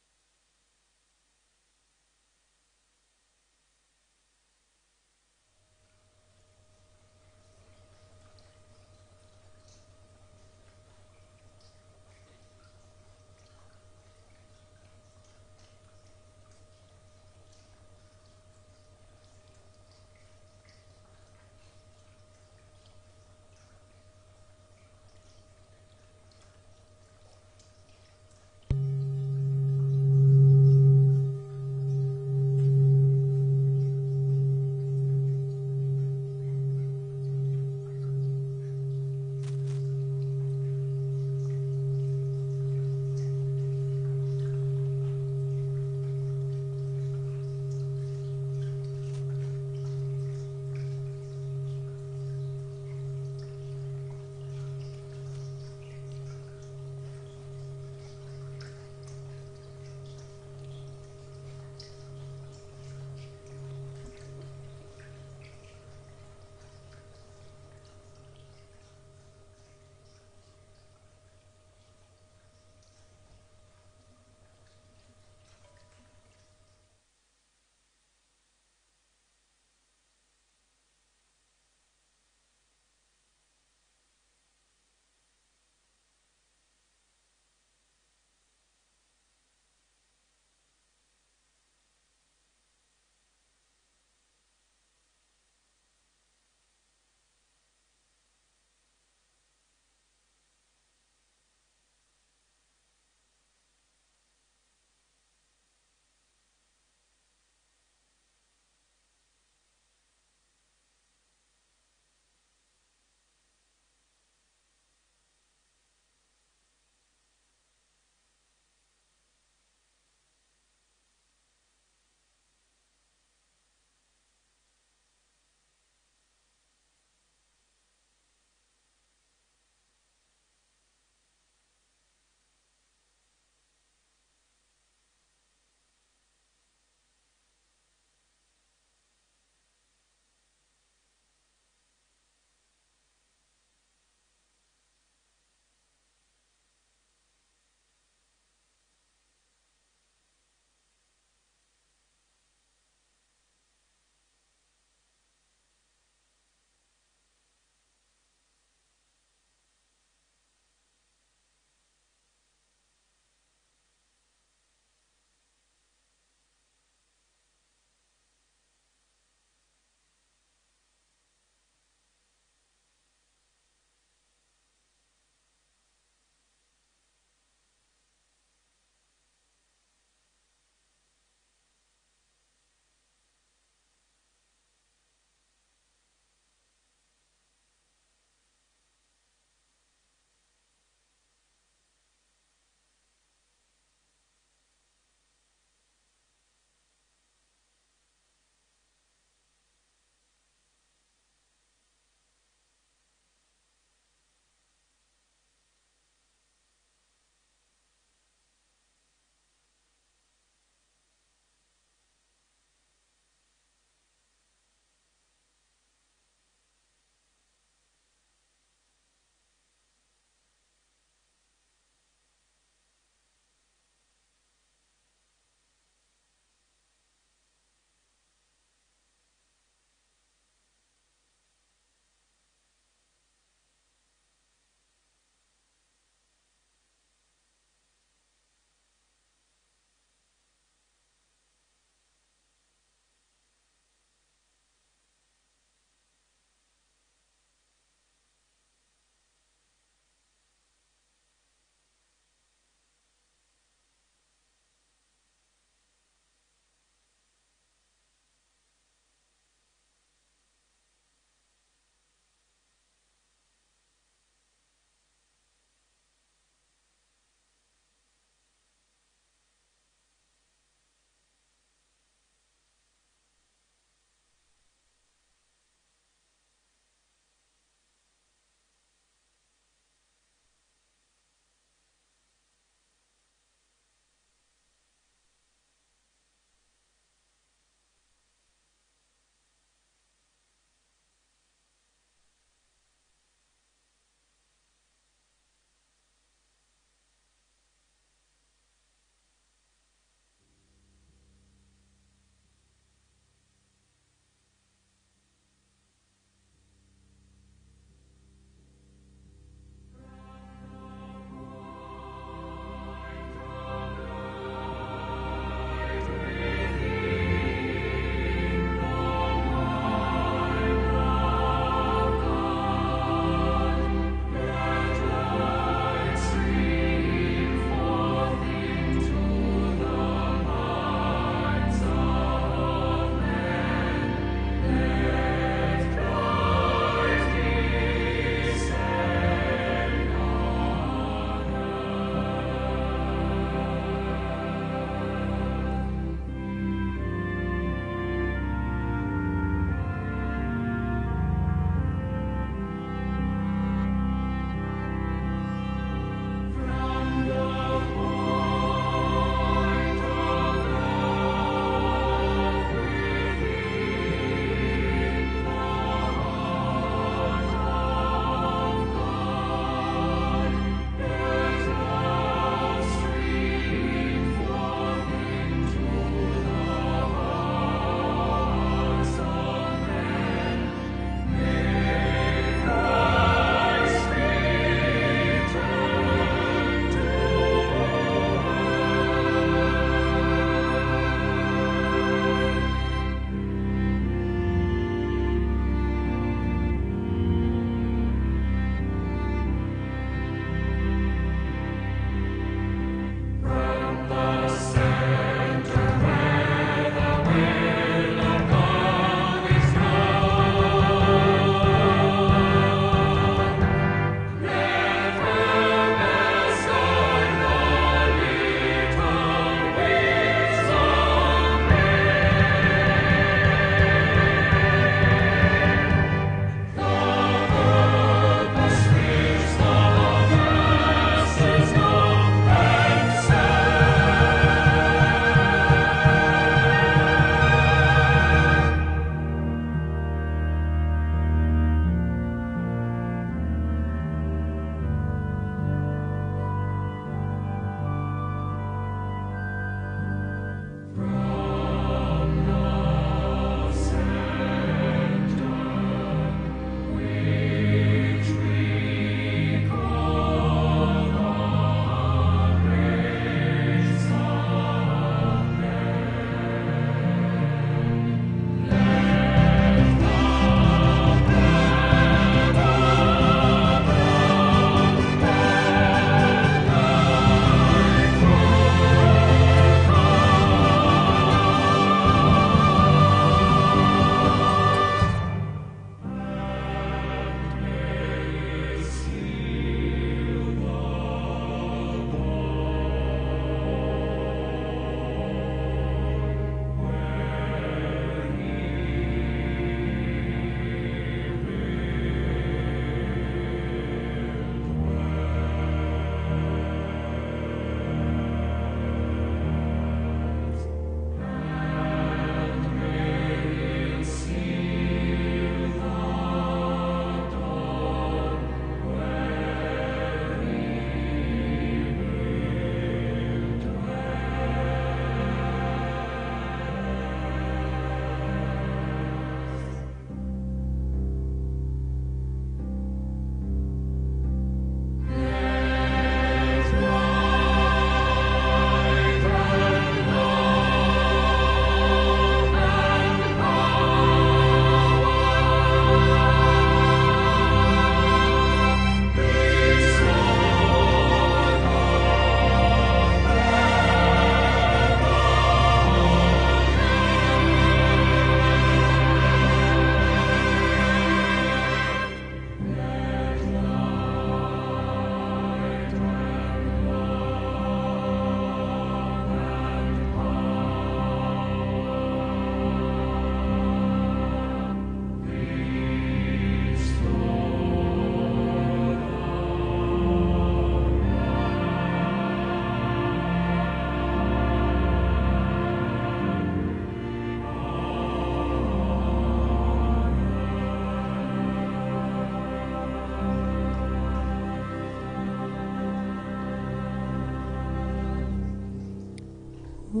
Happy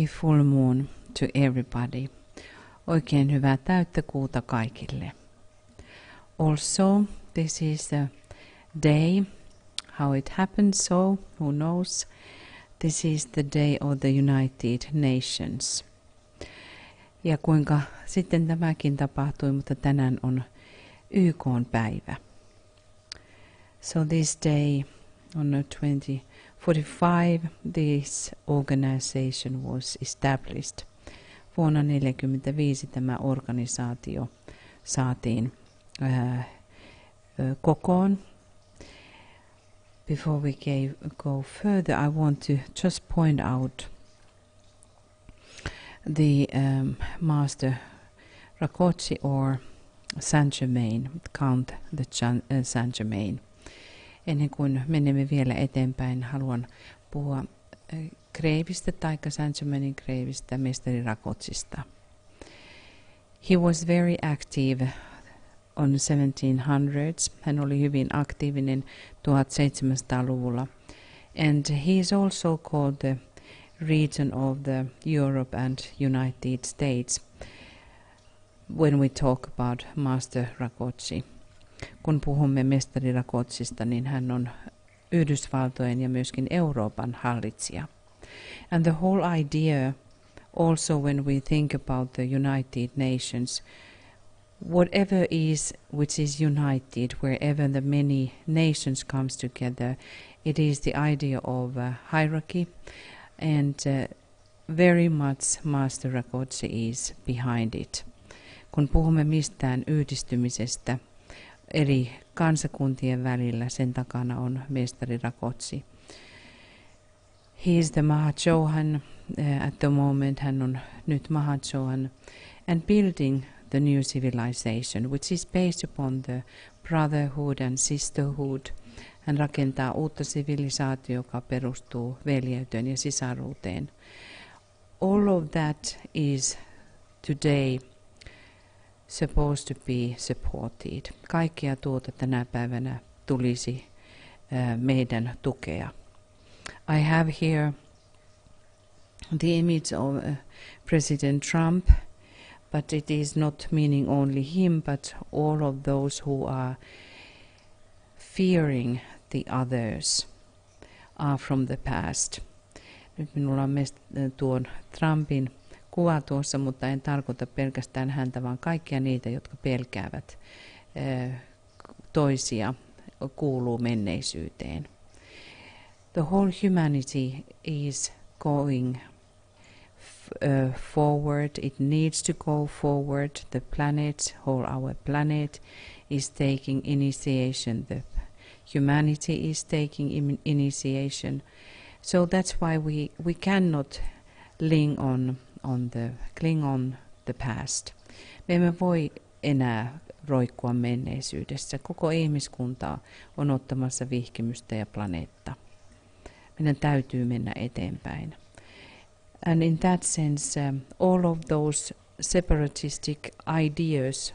full moon to everybody. Oikein hyvää täyttä kuuta kaikille. Also, this is a day, how it happens so, who knows. This is the day of the United Nations. Ja kuinka sitten tämäkin tapahtui, mutta tänään on YK:n päivä. So this day on the 2045, this organization was established. Vuonna 1945 tämä organisaatio saatiin kokoon. Before we go further, I want to just point out the Master Rakoczy or Saint Germain, Count the Saint Germain. Ennen kuin menemme vielä eteenpäin, haluan puhua kreivistä tai Saint Germainin kreivistä, mestari Rakoczysta. He was very active on 1700s. Hän oli hyvin aktiivinen 1700-luvulla. And he is also called the region of the Europe and United States when we talk about Master Rakoczy. Kun puhumme mestari Rakoczysta, niin hän on Yhdysvaltojen ja myöskin Euroopan hallitsija. And the whole idea, also when we think about the United Nations, whatever is which is united, wherever the many nations comes together, it is the idea of hierarchy, and very much Master Rakoczy is behind it. Kun puhumme mistään yhdistymisestä eri kansakuntien välillä, sen takana on mestari Rakoczy. He is the Mahachohan at the moment. Hän on nyt Mahachohan and building the new civilization, which is based upon the brotherhood and sisterhood. Hän rakentaa uutta sivilisaatiota, joka perustuu veljeyteen ja sisaruuteen. All of that is today supposed to be supported. Kaikkia tuota tänä päivänä tulisi meidän tukea. I have here the image of President Trump, but it is not meaning only him, but all of those who are fearing the others are from the past. Nyt minulla on tuon Trumpin kuva tuossa, mutta en tarkoita pelkästään häntä, vaan kaikkia niitä, jotka pelkäävät toisia, kuuluu menneisyyteen. The whole humanity is going forward. It needs to go forward. The planet, whole our planet, is taking initiation. The humanity is taking initiation. So that's why we cannot cling on the past. Me emme voi enää roikkua menneisyydessä. Koko ihmiskunta on ottamassa vihkimystä ja planeetta. Meidän täytyy mennä eteenpäin. And in that sense, all of those separatistic ideas,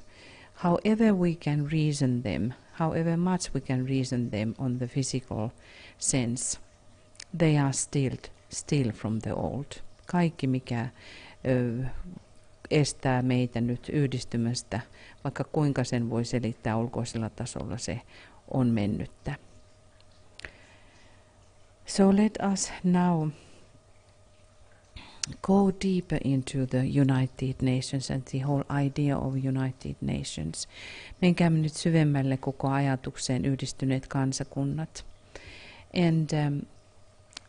however we can reason them, however much we can reason them on the physical sense, they are still from the old. Kaikki, mikä estää meitä nyt yhdistymästä, vaikka kuinka sen voi selittää ulkoisella tasolla, se on mennyttä. So let us now go deeper into the United Nations and the whole idea of United Nations. Menkäämme nyt syvemmälle koko ajatukseen yhdistyneet kansakunnat. And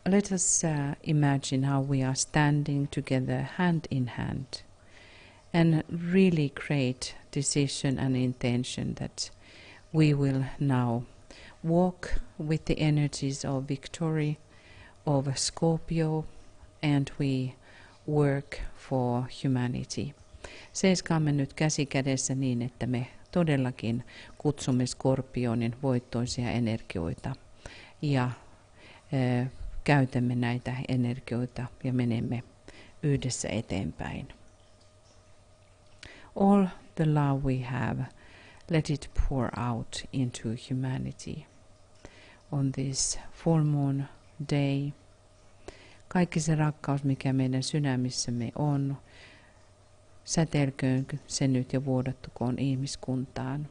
let us imagine how we are standing together hand in hand and really great decision and intention that we will now walk with the energies of victory, of Scorpio, and we work for humanity. Seiskaamme nyt käsi kädessä niin, että me todellakin kutsumme Skorpionin voittoisia energioita ja käytämme näitä energioita ja menemme yhdessä eteenpäin. All the love we have, let it pour out into humanity. On this full moon day, kaikki se rakkaus, mikä meidän sydämissämme on, säteilköön se nyt ja vuodattukoon ihmiskuntaan.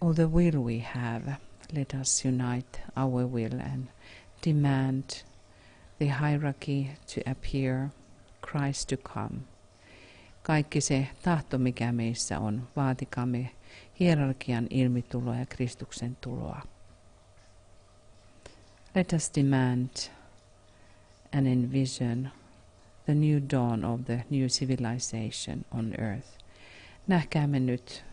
All the will we have, let us unite our will and demand the hierarchy to appear, Christ to come. Kaikki se tahto, mikä meissä on, vaatikaamme hierarkian ilmituloa ja Kristuksen tuloa. Let us demand and envision the new dawn of the new civilization on earth. Nähkäämme nyt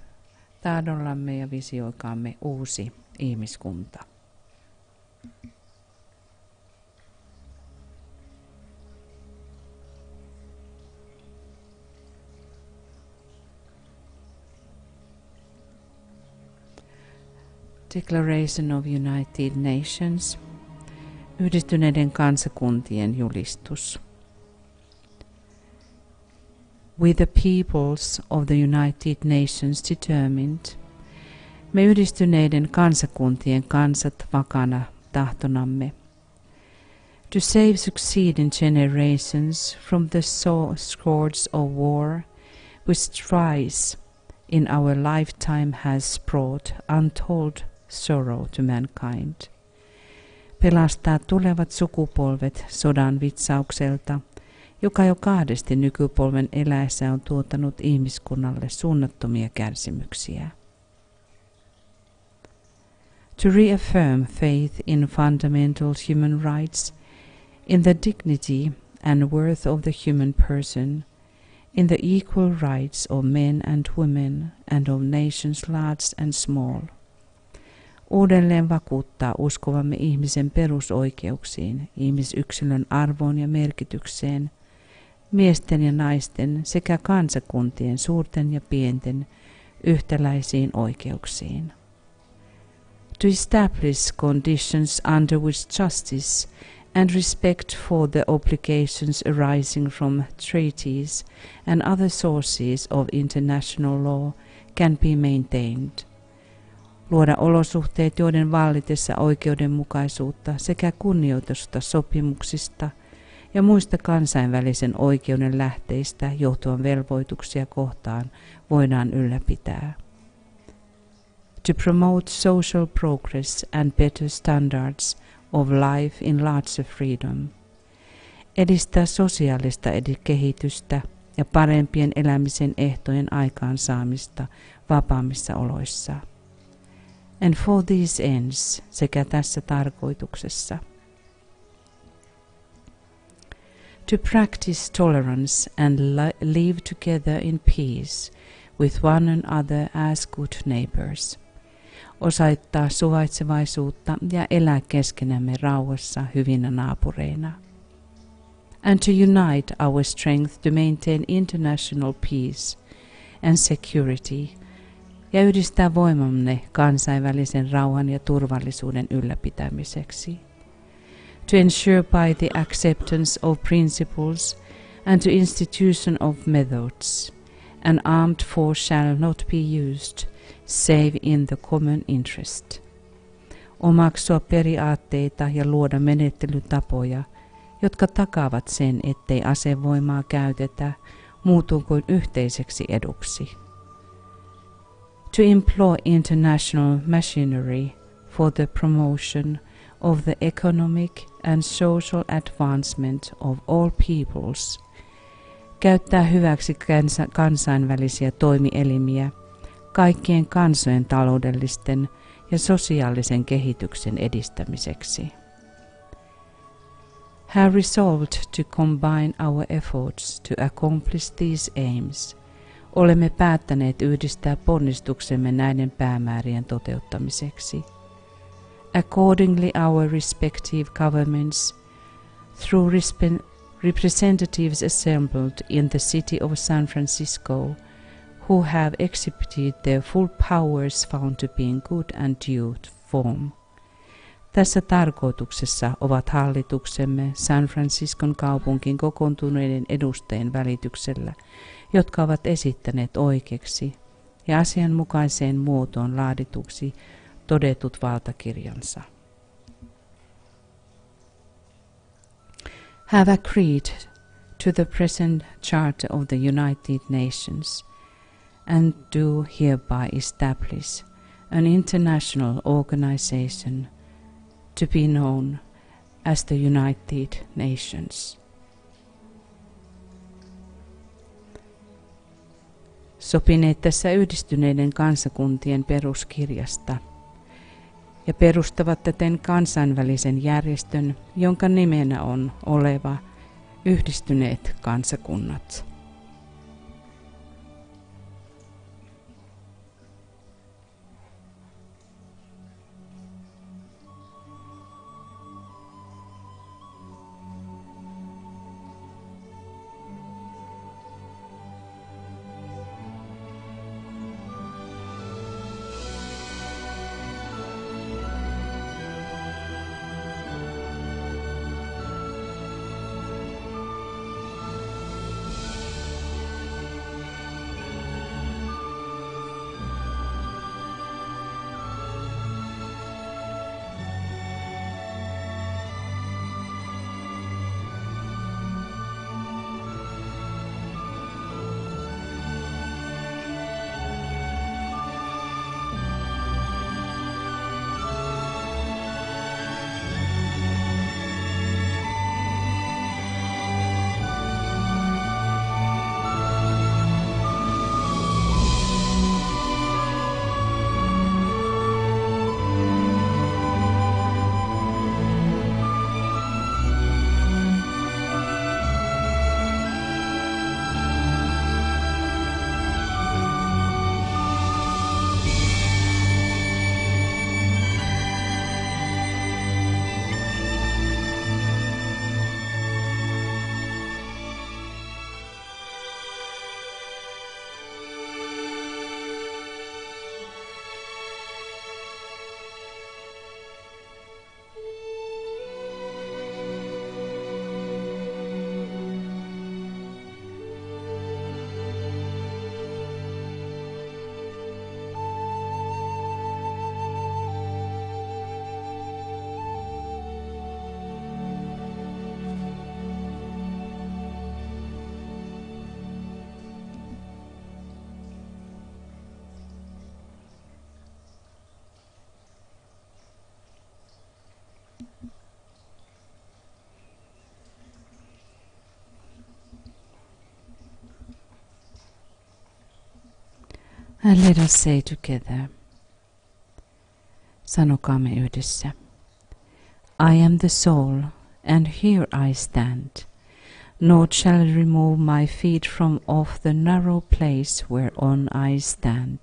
tahdollamme ja visioikaamme uusi ihmiskunta. Declaration of United Nations, Yhdistyneiden kansakuntien julistus. We the peoples of the United Nations determined, me Yhdistyneiden kansakuntien kansat vakana tahtonamme, to save succeeding generations from the scourge of war, which thrice in our lifetime has brought untold sorrow to mankind. Pelastaa tulevat sukupolvet sodan vitsaukselta, joka jo kahdesti nykypolven eläessä on tuottanut ihmiskunnalle suunnattomia kärsimyksiä. To reaffirm faith in fundamental human rights, in the dignity and worth of the human person, in the equal rights of men and women and of nations large and small. Uudelleen vakuuttaa uskovamme ihmisen perusoikeuksiin, ihmisyksilön arvoon ja merkitykseen, miesten ja naisten sekä kansakuntien suurten ja pienten yhtäläisiin oikeuksiin. To establish conditions under which justice and respect for the obligations arising from treaties and other sources of international law can be maintained. Luoda olosuhteet, joiden vallitessa oikeudenmukaisuutta sekä kunnioitusta sopimuksista ja muista kansainvälisen oikeuden lähteistä johtuvan velvoituksia kohtaan voidaan ylläpitää. To promote social progress and better standards of life in larger freedom. Edistää sosiaalista kehitystä ja parempien elämisen ehtojen aikaansaamista vapaammissa oloissa. And for these ends, sekä tässä tarkoituksessa. To practice tolerance and live together in peace with one another as good neighbors. Osoittaa suvaitsevaisuutta ja elää keskenämme rauhassa hyvinä naapureina. And to unite our strength to maintain international peace and security, ja yhdistää voimamme kansainvälisen rauhan ja turvallisuuden ylläpitämiseksi. To ensure by the acceptance of principles and to institution of methods, an armed force shall not be used, save in the common interest. Omaksua periaatteita ja luoda menettelytapoja, jotka takaavat sen, ettei asevoimaa käytetä muutoin kuin yhteiseksi eduksi. To employ international machinery for the promotion of the economic and social advancement of all peoples. Käyttää hyväksi kansainvälisiä toimielimiä kaikkien kansojen taloudellisten ja sosiaalisen kehityksen edistämiseksi. Have resolved to combine our efforts to accomplish these aims. Olemme päättäneet yhdistää ponnistuksemme näiden päämäärien toteuttamiseksi. Accordingly, our respective governments, through representatives assembled in the city of San Francisco, who have exhibited their full powers found to be in good and due form. Tässä tarkoituksessa ovat hallituksemme San Franciscon kaupunkin kokoontuneiden edustajien välityksellä, jotka ovat esittäneet oikeaksi ja asianmukaiseen muotoon laadituksi todetut valtakirjansa. Have agreed to the present Charter of the United Nations and do hereby establish an international organization to be known as the United Nations. Sopineet tässä yhdistyneiden kansakuntien peruskirjasta ja perustavat täten kansainvälisen järjestön, jonka nimenä on oleva Yhdistyneet kansakunnat. And let us say together, sanokaamme yhdessä, I am the soul, and here I stand, nor shall remove my feet from off the narrow place whereon I stand.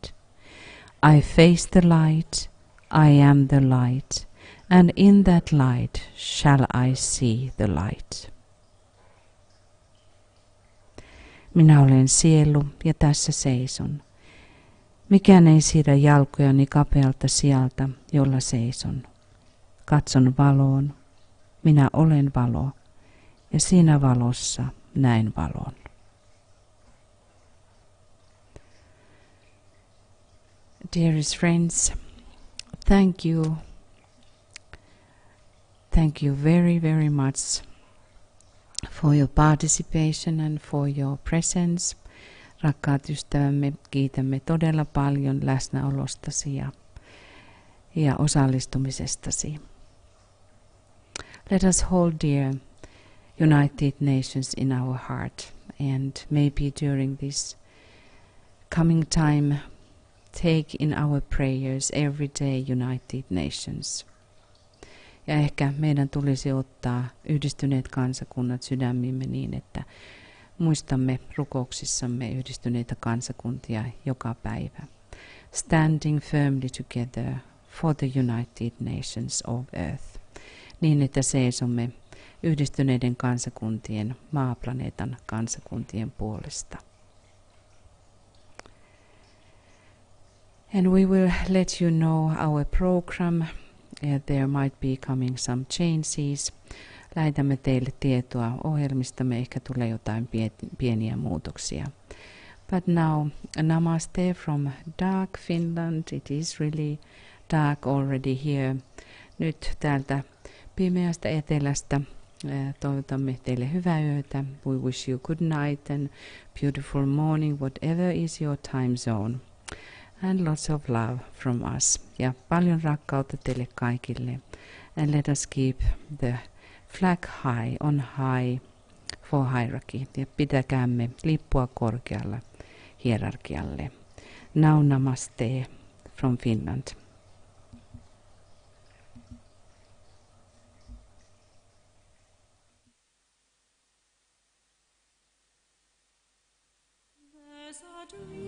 I face the light, I am the light, and in that light shall I see the light. Minä olen sielu ja tässä seison. Mikään ei siirrä jalkojani kapealta sijalta, jolla seison. Katson valoon, minä olen valo, ja siinä valossa näen valon. Dearest friends, thank you. Thank you very, very much for your participation and for your presence. Rakkaat ystävämme, kiitämme todella paljon läsnäolostasi ja osallistumisestasi. Let us hold dear United Nations in our heart, and maybe during this coming time, take in our prayers every day United Nations. Ja ehkä meidän tulisi ottaa yhdistyneet kansakunnat sydämimme niin, että muistamme rukouksissamme yhdistyneitä kansakuntia joka päivä. Standing firmly together for the United Nations of Earth. Niin, että seisomme yhdistyneiden kansakuntien, maaplaneetan kansakuntien puolesta. And we will let you know our program. There might be coming some changes. Laitamme teille tietoa ohjelmistamme, ehkä tulee jotain pieniä muutoksia. But now, namaste from dark Finland. It is really dark already here. Nyt täältä pimeästä etelästä toivotamme teille hyvää yötä. We wish you good night and beautiful morning, whatever is your time zone. And lots of love from us. Ja paljon rakkautta teille kaikille. And let us keep the flag high, on high for hierarchy. Ja pitäkäämme lippua korkealla hierarkialle. Now namaste from Finland. There's a dream